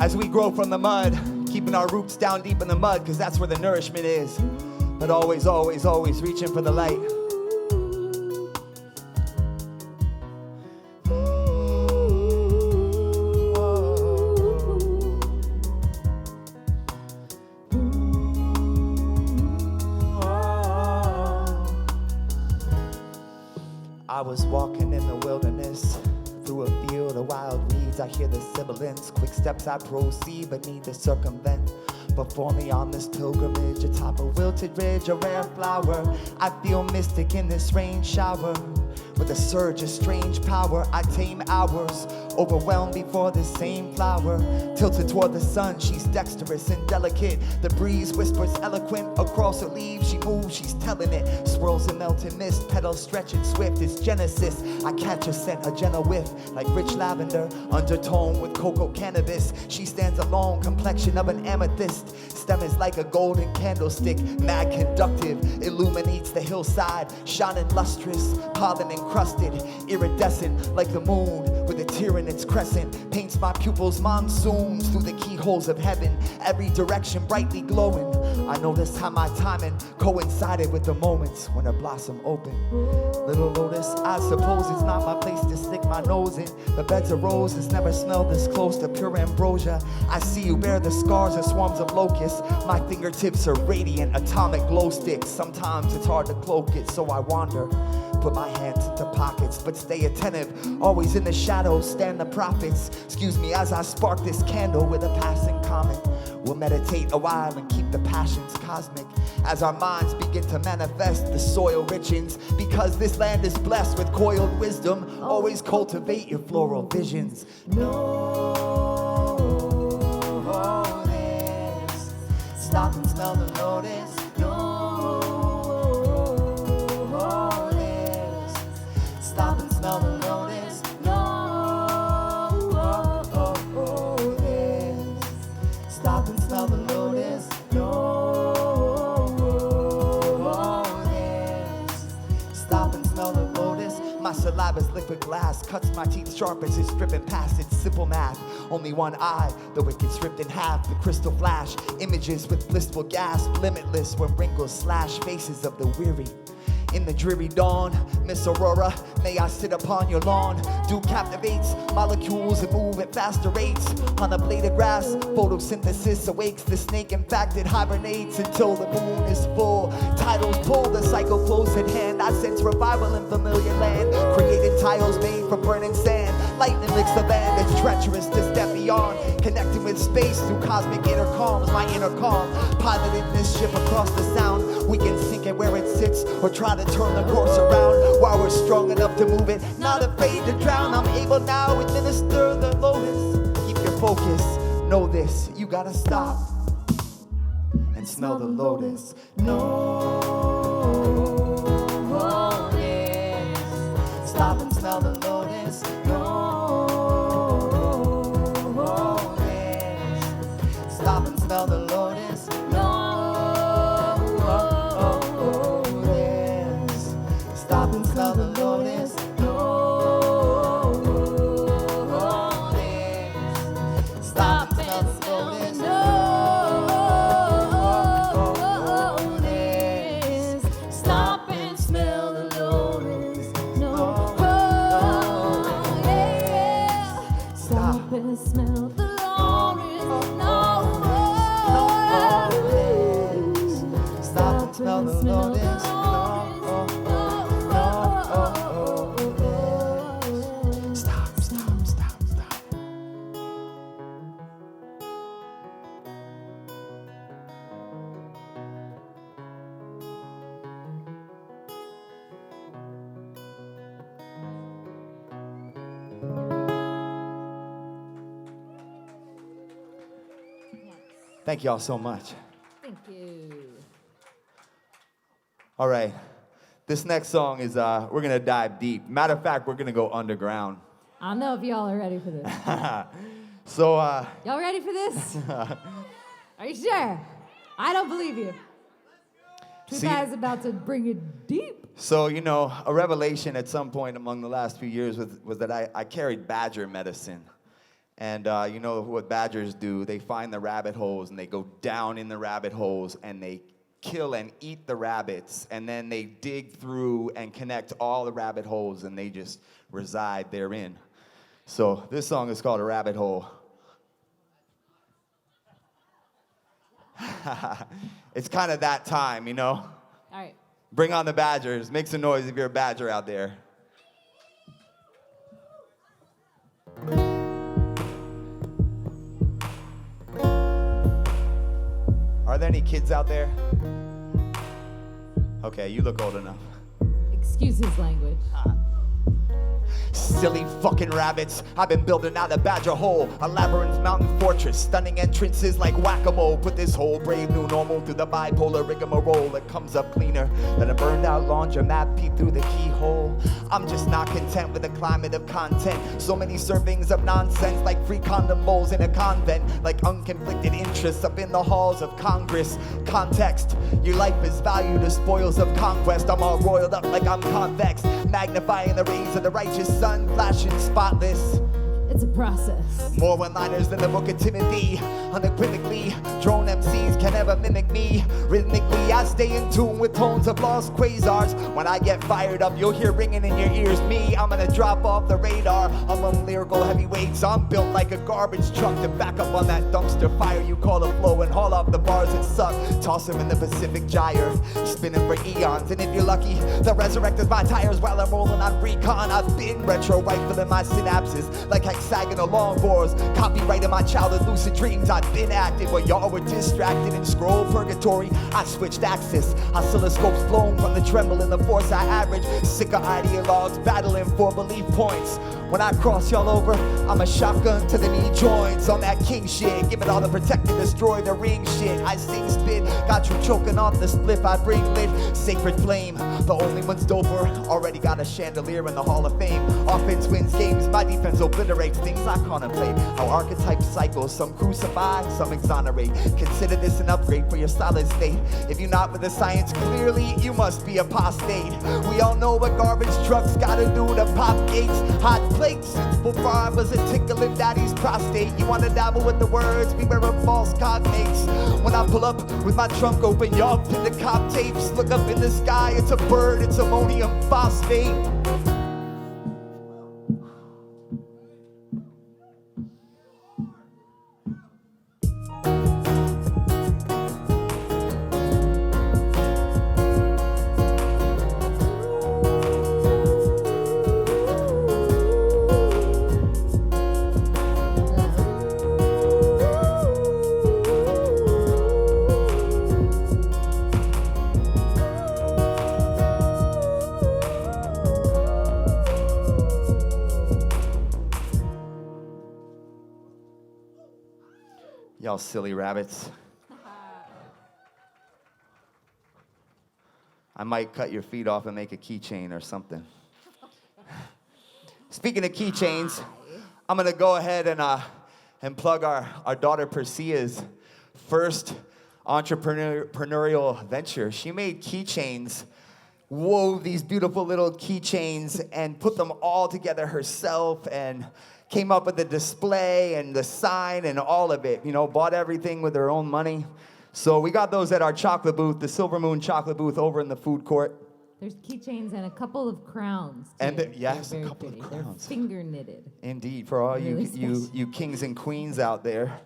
As we grow from the mud, keeping our roots down deep in the mud, because that's where the nourishment is. But always, always, always reaching for the light. I was walking in the wilderness, through a field of wild weeds. I hear the sibilance, quick steps I proceed, but need to circumvent. Before me on this pilgrimage, atop a wilted ridge, a rare flower. I feel mystic in this rain shower. With a surge of strange power, I tame hours, overwhelmed before this same flower. Tilted toward the sun, she's dexterous and delicate. The breeze whispers eloquent across her leaves. She moves, she's telling it. Swirls in melting mist, petals stretching swift. It's Genesis. I catch a scent, a gentle whiff, like rich lavender, undertone with cocoa cannabis. She stands alone, complexion of an amethyst. Stem is like a golden candlestick, mad conductive, illuminates the hillside, shining lustrous, pollen encrusted, iridescent like the moon with a tear in its crescent. Paints my pupils monsoons through the keyholes of heaven, every direction brightly glowing. I notice how my timing coincided with the moments when a blossom opened. Little lotus, I suppose it's not my place to stick my nose in. The beds of roses never smelled this close to pure ambrosia. I see you bear the scars of swarms of locusts. My fingertips are radiant, atomic glow sticks. Sometimes it's hard to cloak it, so I wander. Put my hands into pockets, but stay attentive. Always in the shadows stand the prophets. Excuse me as I spark this candle with a passing comet. We'll meditate a while and keep the passions cosmic. As our minds begin to manifest, the soil richens. Because this land is blessed with coiled wisdom. Always cultivate your floral visions. Notice. Stop and smell the lotus. Notice. Stop My saliva's liquid glass cuts my teeth sharp as it's dripping past. It's simple math. Only one eye, though it gets ripped in half. The crystal flash, images with blissful gasp. Limitless when wrinkles slash faces of the weary. In the dreary dawn, Miss Aurora, may I sit upon your lawn. Dew captivates molecules and move at faster rates. On a blade of grass, photosynthesis awakes. The snake, in fact, it hibernates until the moon is full. Titles pull, the cycle close at hand. I sense revival in familiar land. Created tiles made from burning sand. Lightning licks the land, it's treacherous to step beyond. Connecting with space through cosmic intercoms. My inner calm, piloting this ship across the sound. We can sink it where it sits or try to turn the course around while we're strong enough to move it. Not afraid to drown, I'm able now to administer the Lotus. Keep your focus, know this, you gotta stop and smell the Lotus. No, stop and smell the Lotus. No, stop and smell the Lotus. Stop and smell the Lotus. Stop and smell the Lotus. Stop and smell the Lotus. No. Stop and smell the Lotus. No. Stop and smell the Lotus. Stop. Thank y'all so much. Thank you. All right, this next song is, we're gonna dive deep. Matter of fact, we're gonna go underground. I don't know if y'all are ready for this. So, Y'all ready for this? Are you sure? I don't believe you. Truth See- is about to bring it deep. so you know, a revelation at some point among the last few years was that I carried badger medicine. And you know what badgers do? They find the rabbit holes and they go down in the rabbit holes and they kill and eat the rabbits, and then they dig through and connect all the rabbit holes and they just reside therein. So this song is called A Rabbit Hole. It's kind of that time, you know? All right. Bring on the badgers. Make some noise if you're a badger out there. Are there any kids out there? Okay, you look old enough. Excuse his language. Silly fucking rabbits, I've been building out a badger hole, a labyrinth mountain fortress, stunning entrances like whack-a-mole. Put this whole brave new normal through the bipolar rigmarole. It comes up cleaner than a burned out laundromat peep through the keyhole. I'm just not content with the climate of content. So many servings of nonsense like free condom bowls in a convent, like unconflicted interests up in the halls of Congress. Context, your life is valued as spoils of conquest. I'm all roiled up like I'm convex, magnifying the rays of the righteous sun, flashing spotless. It's a process. More one-liners than the book of Timothy. Unequivocally, drone MCs can never mimic me. Rhythmically, I stay in tune with tones of lost quasars. When I get fired up, you'll hear ringing in your ears. Me, I'm gonna drop off the radar among lyrical heavyweights. I'm built like a garbage truck to back up on that dumpster fire you call a flow and haul off the bars that suck. Toss them in the Pacific Gyre, spinning for eons. And if you're lucky, they'll resurrect my tires while I'm rolling on recon. I've been retro rifling my synapses like hexagonal longboards, copyrighting my childhood lucid dreams. I've been active while y'all were distracted in scroll purgatory. I switched axis, oscilloscopes blown from the tremble in the force I average. Sick of ideologues battling for belief points. When I cross y'all over, I'm a shotgun to the knee joints. On that king shit, give it all to protect and destroy the ring shit. I sing spit, got you choking off the spliff. I bring lit, sacred flame. The only one's doper, already got a chandelier in the Hall of Fame. Offense wins games, my defense obliterates things I contemplate. How archetypes cycle, some crucify, some exonerate. Consider this an upgrade for your solid state. If you're not with the science, clearly you must be apostate. We all know what garbage trucks gotta do to pop gates. Hot plates, before I was a tickle in daddy's prostate. You wanna dabble with the words, beware of false cognates. When I pull up with my trunk open, y'all pin the cop tapes. Look up in the sky, it's a bird, it's ammonium phosphate. Y'all silly rabbits. I might cut your feet off and make a keychain or something. Speaking of keychains, I'm gonna go ahead and plug our daughter Persea's first entrepreneurial venture. She made keychains, wove these beautiful little keychains and put them all together herself and came up with the display and the sign and all of it, you know, bought everything with her own money. So we got those at our chocolate booth, the Silver Moon chocolate booth over in the food court. There's keychains and a couple of crowns, too. And yes, They're a very couple pretty. of crowns. They're finger knitted. Indeed, for all Really you kings and queens out there.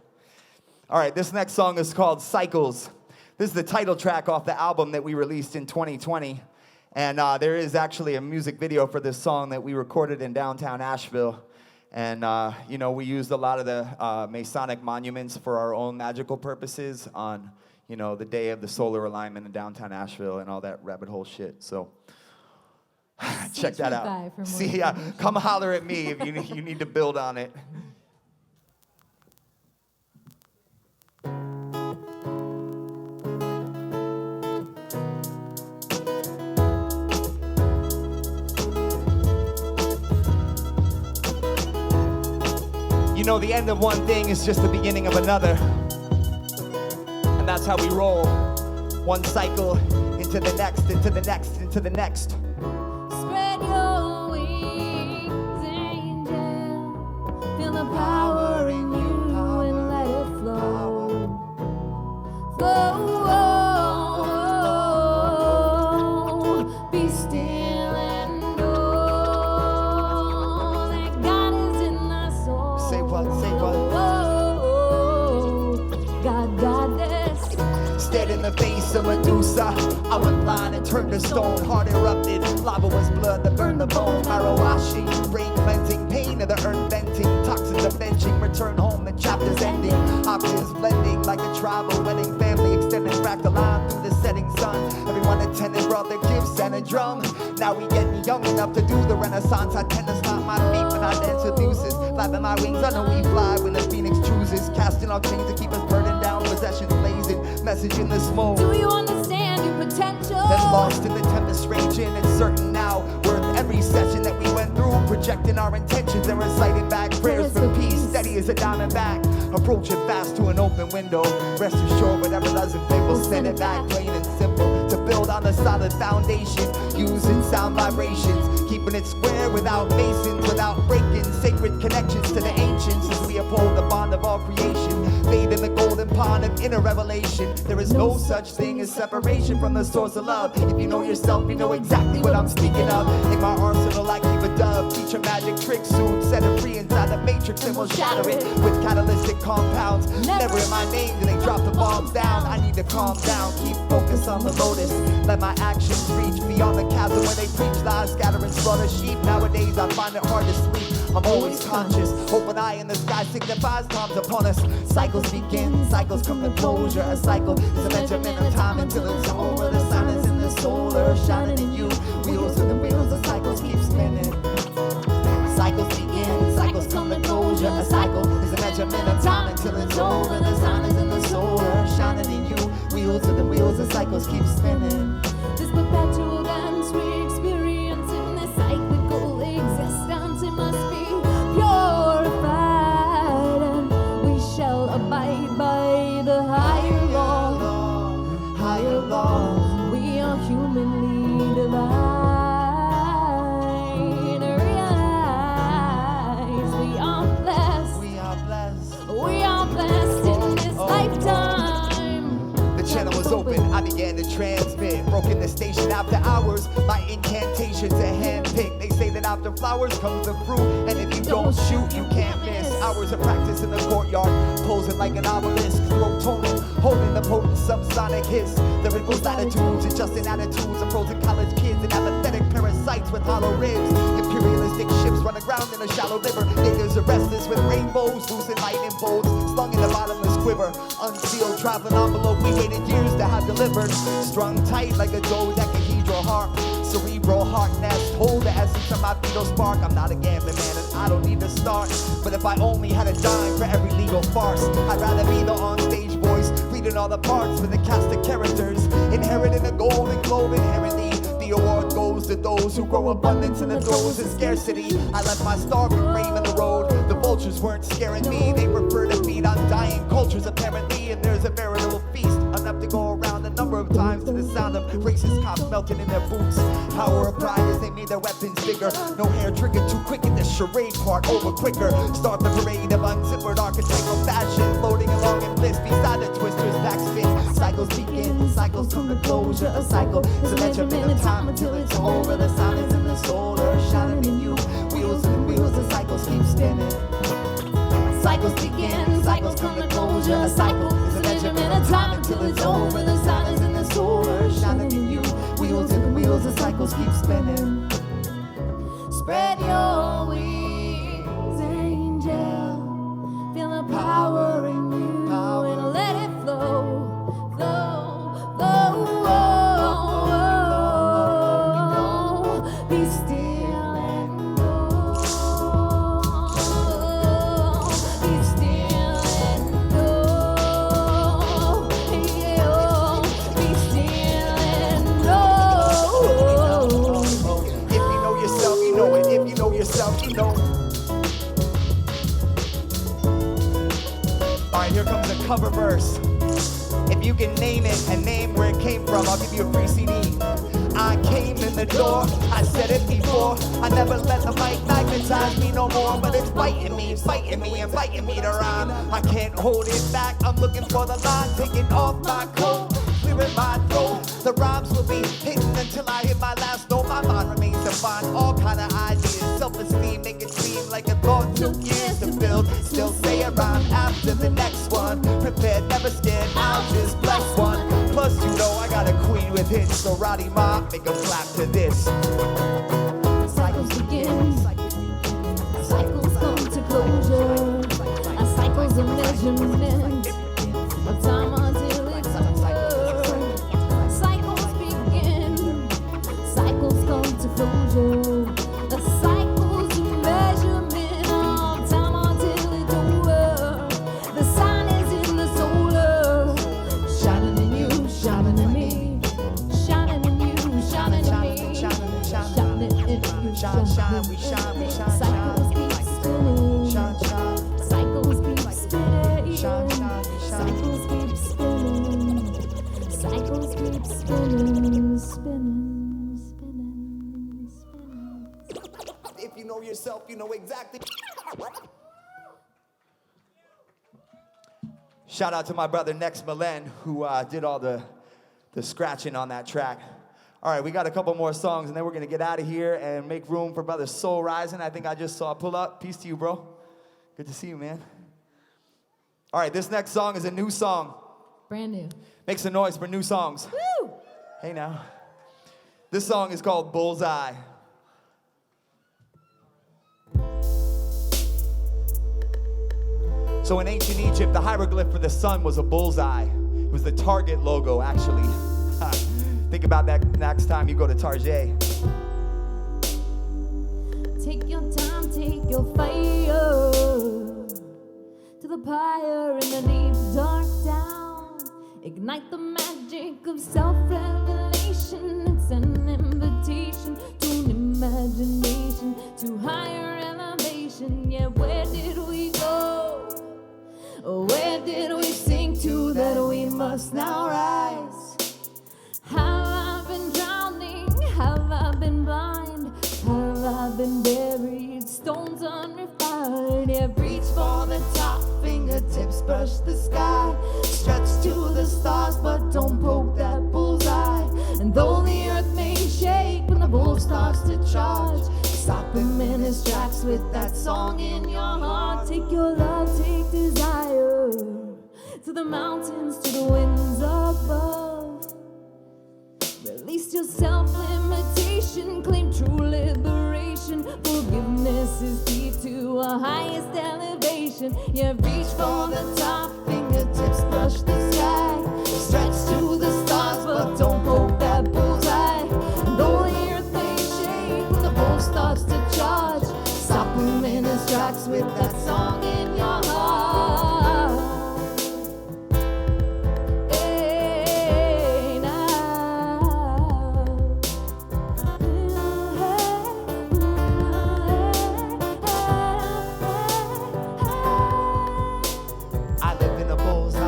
All right, this next song is called Cycles. This is the title track off the album that we released in 2020. And there is actually a music video for this song that we recorded in downtown Asheville. And, you know, we used a lot of the Masonic monuments for our own magical purposes on, you know, the day of the solar alignment in downtown Asheville and all that rabbit hole shit. So check that out. See, come holler at me if you need to build on it. You know, the end of one thing is just the beginning of another. And that's how we roll. One cycle into the next, into the next, into the next. Spread your wings, angel. Feel the power in you and let it flow. Flow. Be still and know that God is in our soul. Say what, say what? God got this. Stared in the face of Medusa. I went blind and turned to stone. Heart erupted. Lava was blood that burned the bone. Marrow washing, brain cleansing, pain of the earth venting. Toxins of benching. Return home, the chapter's ending. Octaves blending like a tribal wedding. Family extending fractal line through the setting sun. Everyone attended brought their gifts and a drum. Now we getting young enough to do the Renaissance. I tend to stomp my feet when I dance with muses. Flapping my wings, I know we fly when the phoenix chooses. Casting our chains to keep us burdened down. Possessions blazing, message in the smoke. Do you understand your potential? Then lost in the tempest raging. It's certain now, worth every session that we went through. Projecting our intentions and reciting back prayers for peace. Steady as a diamond back. Approaching fast to an open window. Rest assured, whatever doesn't fit, we'll send it back plain and simple. To build on a solid foundation, using sound vibrations, keeping it square without masons, without breaking sacred connections to the ancients. As we uphold the bond of all creation, bathe in the golden pond of inner revelation. There is no such thing as separation from the source of love. If you know yourself, you know exactly what I'm speaking of. In my arsenal, I keep a dove. Teach a magic trick soon, set it free inside the matrix, and we'll shatter it with catalytic compounds. Never in my name do they drop the bombs down. I need to calm down, keep focus on the lotus. Let my actions reach beyond the chasm where they preach lies, scatter and slaughter sheep. Nowadays I find it hard to sleep. I'm always conscious. Open eye in the sky signifies time's upon us. Cycles begin, cycles come to closure. A cycle is a measurement of time until it's over. The sun is in the solar, shining in you. Wheels in the wheels, the cycles keep spinning. Cycles begin. after hours. My incantations are handpicked. They say that after flowers comes the fruit, and if you don't shoot, you can't miss. Hours of practice in the courtyard, posing like an obelisk, throat toning, holding the potent subsonic hiss. The ripples attitudes, adjusting attitudes of frozen college kids and apathetic parasites with hollow ribs. Imperialistic ships run aground in a shallow river. Natives are restless with rainbows, losing lightning bolts, slung in the bottomless quiver. Unsealed traveling envelope we waited years to have delivered. Strung tight like a dodecahedral harp. Cerebral heart nest, hold the essence of my beetle spark. I'm not a gambling man and I don't need to start, but if I only had a dime for every legal farce, I'd rather be the on-stage voice, reading all the parts for the cast of characters. Inheriting a golden globe inherently, the award goes to those who grow abundance in the throes of scarcity. I left my starving frame in the road. The vultures weren't scaring me, they prefer to feed on dying cultures apparently, and there's a veritable feast enough to go around a number of times to the sound of racist cops melting in their boots. Power of pride as they made their weapons bigger. No hair triggered too quick in the charade part, over quicker. Start the parade of unzippered architectural fashion, floating along in bliss beside the twisters backspin. Cycles begin, cycles come to closure. A cycle is a measurement of time until it's over. The sun is in the solar, shining in you. Wheels and wheels, the cycles keep spinning. Cycles begin, cycles come to closure. A cycle is a measurement of time until it's over. The sun is in the solar, shining in you. Wheels and wheels, the cycles keep spinning. Spread your wings, angel. Feel the power in you, and let it flow, flow, flow. Be still and know. Be still and know. Yeah. Be still and know. If you know yourself, you know it. If you know yourself, you know. Alright, here comes the cover verse. If you can name it and name where it came from, I'll give you a free CD. I came in the door, I said it before. I never let the mic magnetize me no more, but it's biting me, and biting me to rhyme. I can't hold it back, I'm looking for the line, taking off my coat, clearing my throat. The rhymes will be hitting until I hit my last note. My mind remains defined, all kind of ideas. Self-esteem, make it seem like a thought took years to build. Still say a rhyme after the next one. Prepared, never scared, I'll just bless one. Plus, you know I got a queen with hits, so Roddy Ma, make a clap to this. Cycles begin, cycles come to closure. A cycle's a measurement of time until it's over. Cycles begin, cycles come to closure. A cycle's a measurement of time until it's over. The sun is in the solar, shining in you, shining in me, shining in you, shining in me, shining in you, shine, we shine, we shine, cycles keep spinning, cycles keep spinning, cycles keep spinning, cycles keep spinning, spinning, spinning, spinning. If you know yourself, you know exactly. Shout out to my brother Next Milen, who did all the scratching on that track. All right, we got a couple more songs, and then we're going to get out of here and make room for brother Soul Rising. I think I just saw pull up. Peace to you, bro. Good to see you, man. All right, this next song is a new song. Brand new. Make some noise for new songs. Woo! Hey, now. This song is called Bullseye. So in ancient Egypt, the hieroglyph for the sun was a bullseye. It was the Target logo, actually. Think about that next time you go to Target. Take your time, take your fire to the pyre in the deep dark down. Ignite the magic of self-revelation. It's an invitation to an imagination, to higher elevation. Yeah, where did we go? Where did we sink to that we must now rise? Have I been drowning? Have I been blind? Have I been buried? Stones unrefined. Yeah, reach for the top, fingertips brush the sky. Stretch to the stars, but don't poke that bullseye. And though the earth may Stop him in his tracks with that song in your heart. Take your love, take desire to the mountains, to the winds above. Release your self-limitation, claim true liberation. Forgiveness is key to a highest elevation. Yeah, reach for the top, fingertips brush the sky. Stretch to the stars, but don't poke that bullseye. Though the earth may shake when the bull starts to charge, stop him in his tracks with that song in your heart. Hey, I live in a bullseye,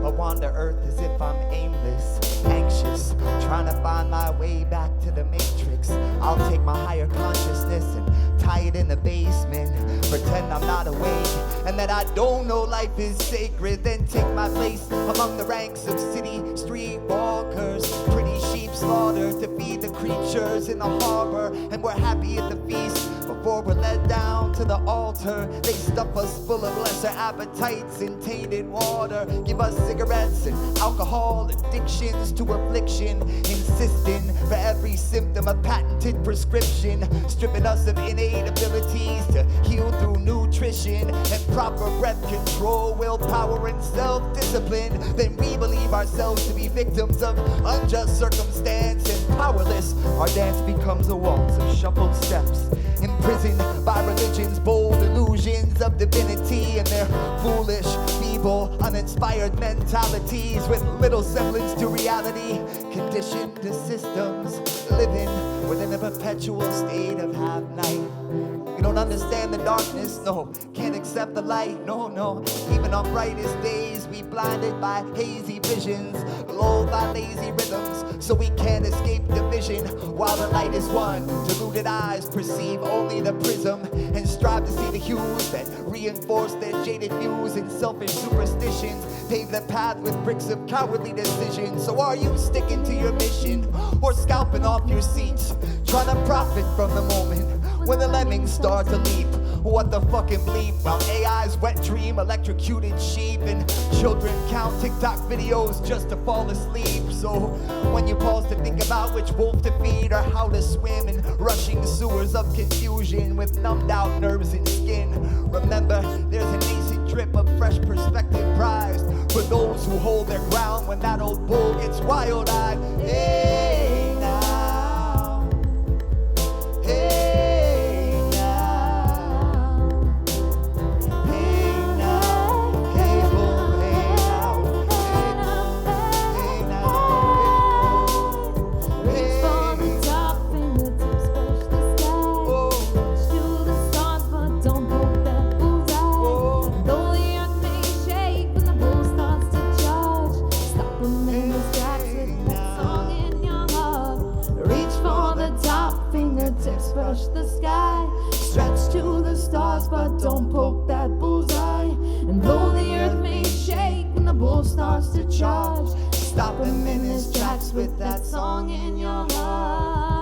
I wander earth as if I'm aimless, anxious, trying to find my way back to the matrix. I'll take my higher consciousness and tie it in the basement, pretend I'm not awake and that I don't know life is sacred, then take my place among the ranks of city street walkers. Pretty sheep slaughtered to feed the creatures in the harbor, and we're happy at the feast before we're led down to the altar. They stuff us full of lesser appetites and tainted water, give us cigarettes and alcohol, addictions to affliction, insisting for every symptom a patented prescription, stripping us of innate abilities to heal through nutrition and proper breath control, willpower and self-discipline. Then we believe ourselves to be victims of unjust circumstance, and powerless our dance becomes a waltz of shuffled steps, imprisoned by religion's bold illusions of divinity and their foolish, feeble, uninspired mentalities with little semblance to reality, conditioned to systems, living within a perpetual state of have-night. We don't understand the darkness, no, can't accept the light, no. Even on brightest days, we blinded by hazy visions, lulled by lazy rhythms, so we can't escape division. While the light is one, deluded eyes perceive only the prism and strive to see the hues that reinforce their jaded views and selfish superstitions, pave the path with bricks of cowardly decisions. So are you sticking to your mission or scalping off your seats, trying to profit from the moment when the lemmings start to leap? What the fucking bleep? While AI's wet dream electrocuted sheep and children count TikTok videos just to fall asleep. So when you pause to think about which wolf to feed or how to swim in rushing sewers of confusion with numbed out nerves and skin, remember there's a nascent drip of fresh perspective prized for those who hold their ground when that old bull gets wild-eyed. Hey now, hey. Brush the sky, stretch to the stars, but don't poke that bullseye. And though the earth may shake when the bull starts to charge, stop him in his tracks with that song in your heart.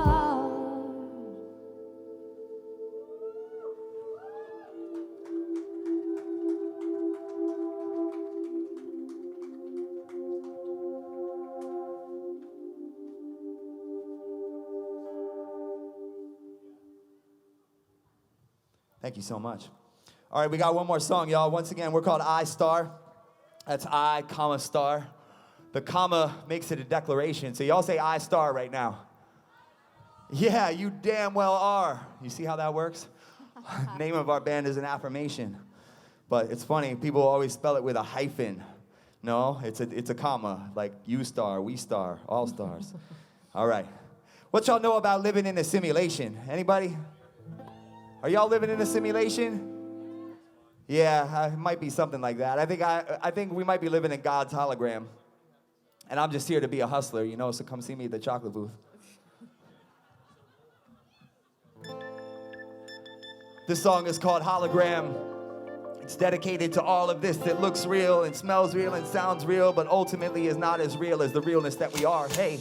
Thank you so much. All right, we got one more song, y'all. Once again, we're called I Star. That's I, comma, star. The comma makes it a declaration. So y'all say I Star right now. Yeah, you damn well are. You see how that works? Name of our band is an affirmation. But it's funny, people always spell it with a hyphen. No, it's a comma, like you star, we star, all stars. All right. What y'all know about living in a simulation? Anybody? Are y'all living in a simulation? Yeah, it might be something like that. I think we might be living in God's hologram. And I'm just here to be a hustler, you know, so come see me at the chocolate booth. This song is called Hologram. It's dedicated to all of this that looks real and smells real and sounds real, but ultimately is not as real as the realness that we are. Hey.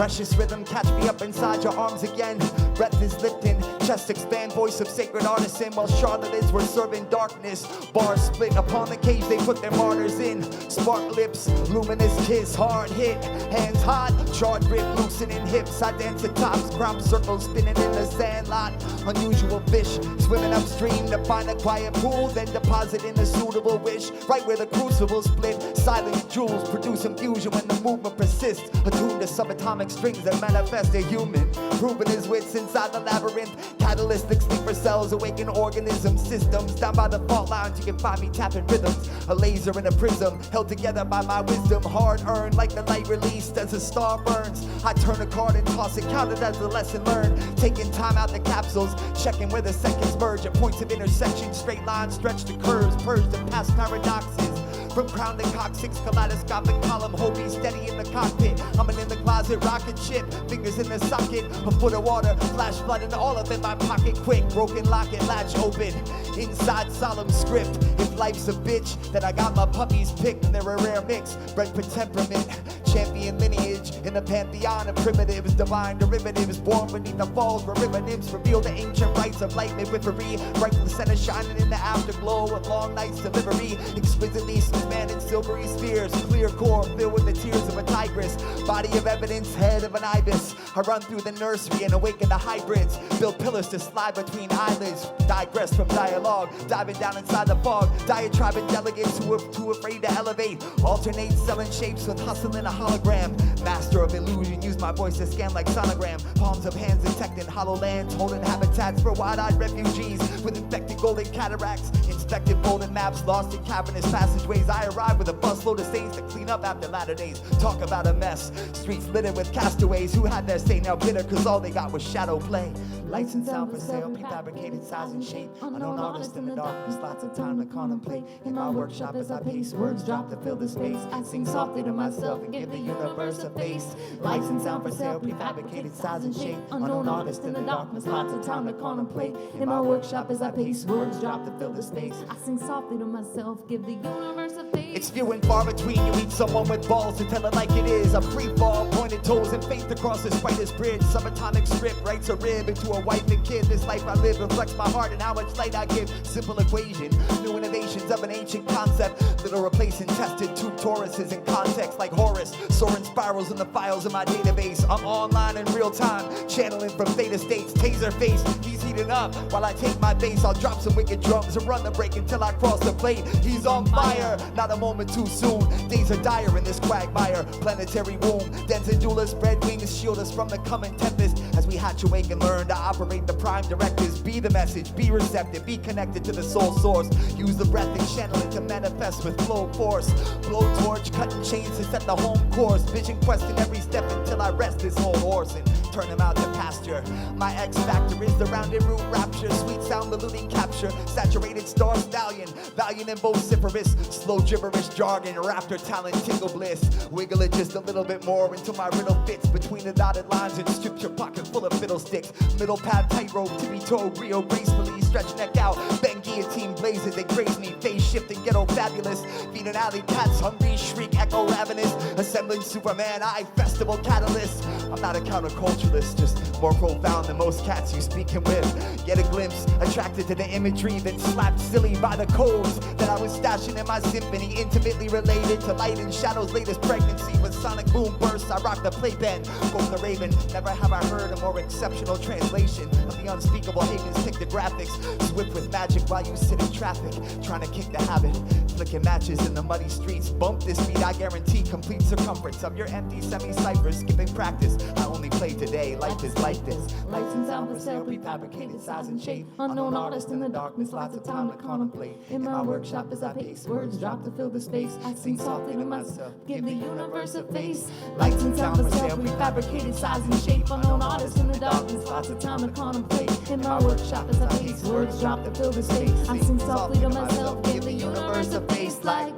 Precious rhythm, catch me up inside your arms again. Breath is lifting, chest expand, voice of sacred artisan. While charlatans were serving darkness, bars split upon the cage they put their martyrs in. Spark lips, luminous kiss, hard hit, hands hot, charred grip, loosening hips. I dance at tops, crop circles spinning in the sand lot. Unusual fish, swimming upstream to find a quiet pool, then deposit in a suitable wish. Right where the crucible split, silent jewels produce infusion when the movement persists. Attuned to subatomic strings that manifest a human, proving his wits inside the labyrinth. Catalytic sleeper cells awaken organism systems. Down by the fault lines you can find me tapping rhythms. A laser and a prism held together by my wisdom, hard earned like the light released as a star burns. I turn a card and toss it, counted as a lesson learned. Taking time out the capsules, checking where the seconds merge at points of intersection. Straight lines stretch to curves, purged and past paradoxes. From crown to coccyx, kaleidoscopic column, Hobie steady in the cockpit. Humming in the closet, rocket ship, fingers in the socket. A foot of water, flash flooding all up in my pocket. Quick, broken locket, latch open. Inside solemn script. If life's a bitch, then I got my puppies picked and they're a rare mix. Bred for temperament, champion lineage in the pantheon of primitives. Divine derivatives born beneath the falls where river nymphs reveal the ancient rites of light midwifery. Bright center shining in the afterglow of long nights delivery. Exquisitely man in silvery spheres, clear core filled with the tears of a tigress. Body of evidence, head of an ibis. I run through the nursery and awaken the hybrids. Build pillars to slide between eyelids. Digress from dialogue, diving down inside the fog. Diatribing delegates who are too afraid to elevate. Alternate selling shapes with hustle in a hologram. Master of illusion, use my voice to scan like sonogram. Palms of hands detecting hollow lands, holding habitats for wide-eyed refugees with infected golden cataracts. Inspected golden maps, lost in cavernous passageways. I arrive with a busload of stains to clean up after latter days. Talk about a mess. Streets littered with castaways who had their say now bitter cause all they got was shadow play. Lights and sound for sale, prefabricated size and shape. Unknown artist in the darkness, lots of time to contemplate. In my workshop as I pace, words drop to fill the space. I sing softly to myself and give the universe a face. Lights and sound for sale, prefabricated size and shape. Unknown artist in the darkness, lots of time to contemplate. In my workshop as I pace, words drop to fill the space. I sing softly to myself, give the universe a face. It's few and far between you meet someone with balls to tell it like it is. A free fall, pointed toes and faith across this brightest bridge. Subatomic script writes a rib into a wife and kid. This life I live reflects my heart and how much light I give. Simple equation, new innovations of an ancient concept. Little replacing tested two Tauruses in context like Horus. Soaring spirals in the files of my database. I'm online in real time, channeling from theta states. Taser face, he's heating up. While I take my base, I'll drop some wicked drums and run the break until I cross the plate. He's on fire, not a moment too soon. Days are dire in this quagmire. Planetary womb, dense and jewelers spread wings, shield us from the coming tempest. As we hatch, awake and learn to operate the prime directives. Be the message, be receptive, be connected to the soul source. Use the breath and channel it to manifest with flow force. Blow torch, cutting chains to set the home course. Vision question every step until I rest this whole horse and turn him out to pasture. My X factor is the rounded root rapture. Sweet sound eluding capture. Saturated star stallion, valiant and vociferous. Slow gibberish jargon, raptor talent, tingle bliss. Wiggle it just a little bit more until my riddle fits between the dotted lines and strips your pocket full of fiddlesticks. Middle path tightrope to be told real gracefully. Stretch neck out, bang guillotine blazes. They graze me, phase shifting ghetto fabulous. Feed an alley cats, hungry shriek, echo ravenous. Assembling Superman, I festival catalyst. I'm not a counterculturalist, just more profound than most cats you speaking with. Get a glimpse, attracted to the imagery, then slapped silly by the codes that I was stashing in my symphony. Intimately related to light and shadows, latest pregnancy. With sonic boom bursts, I rock the playpen. Quote the Raven, never have I heard a more exceptional translation of the unspeakable havens. Pick the graphics, swift with magic while you sit in traffic, trying to kick the habit. Flicking matches in the muddy streets. Bump this beat, I guarantee complete circumference of your empty semi-ciphers. Skipping practice, I only play today. Life is like this. Lights and sound for sale, prefabricated size and shape. Unknown artist in the darkness, lots of time to contemplate. In my workshop as I pace, words drop to fill the space. I sing softly to myself, give the universe a face. Lights and sound for sale, prefabricated size and shape. Unknown artist in the darkness, lots of time to contemplate. In my workshop as I pace, words drop to fill the space. I sing softly to myself, give the universe a face like.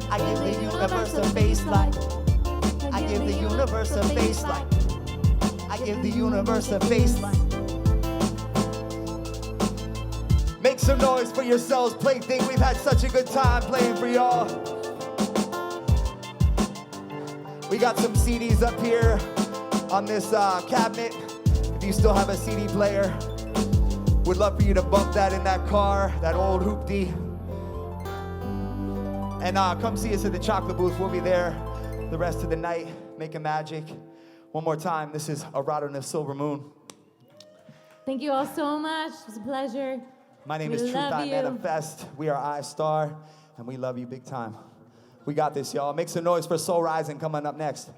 I give the universe a face like. I give the universe a face like. I give the universe a face like. Make some noise for yourselves, Playthink. We've had such a good time playing for y'all. We got some CDs up here. on this cabinet. If you still have a CD player, would love for you to bump that in that car, that old hoopty. And come see us at the chocolate booth. We'll be there the rest of the night, making magic. One more time, this is A Rod on a Silver Moon. Thank you all so much. It was a pleasure. My name We is Truth love I you. Manifest. We are I-Star, and we love you big time. We got this, y'all. Make some noise for Soul Rising coming up next.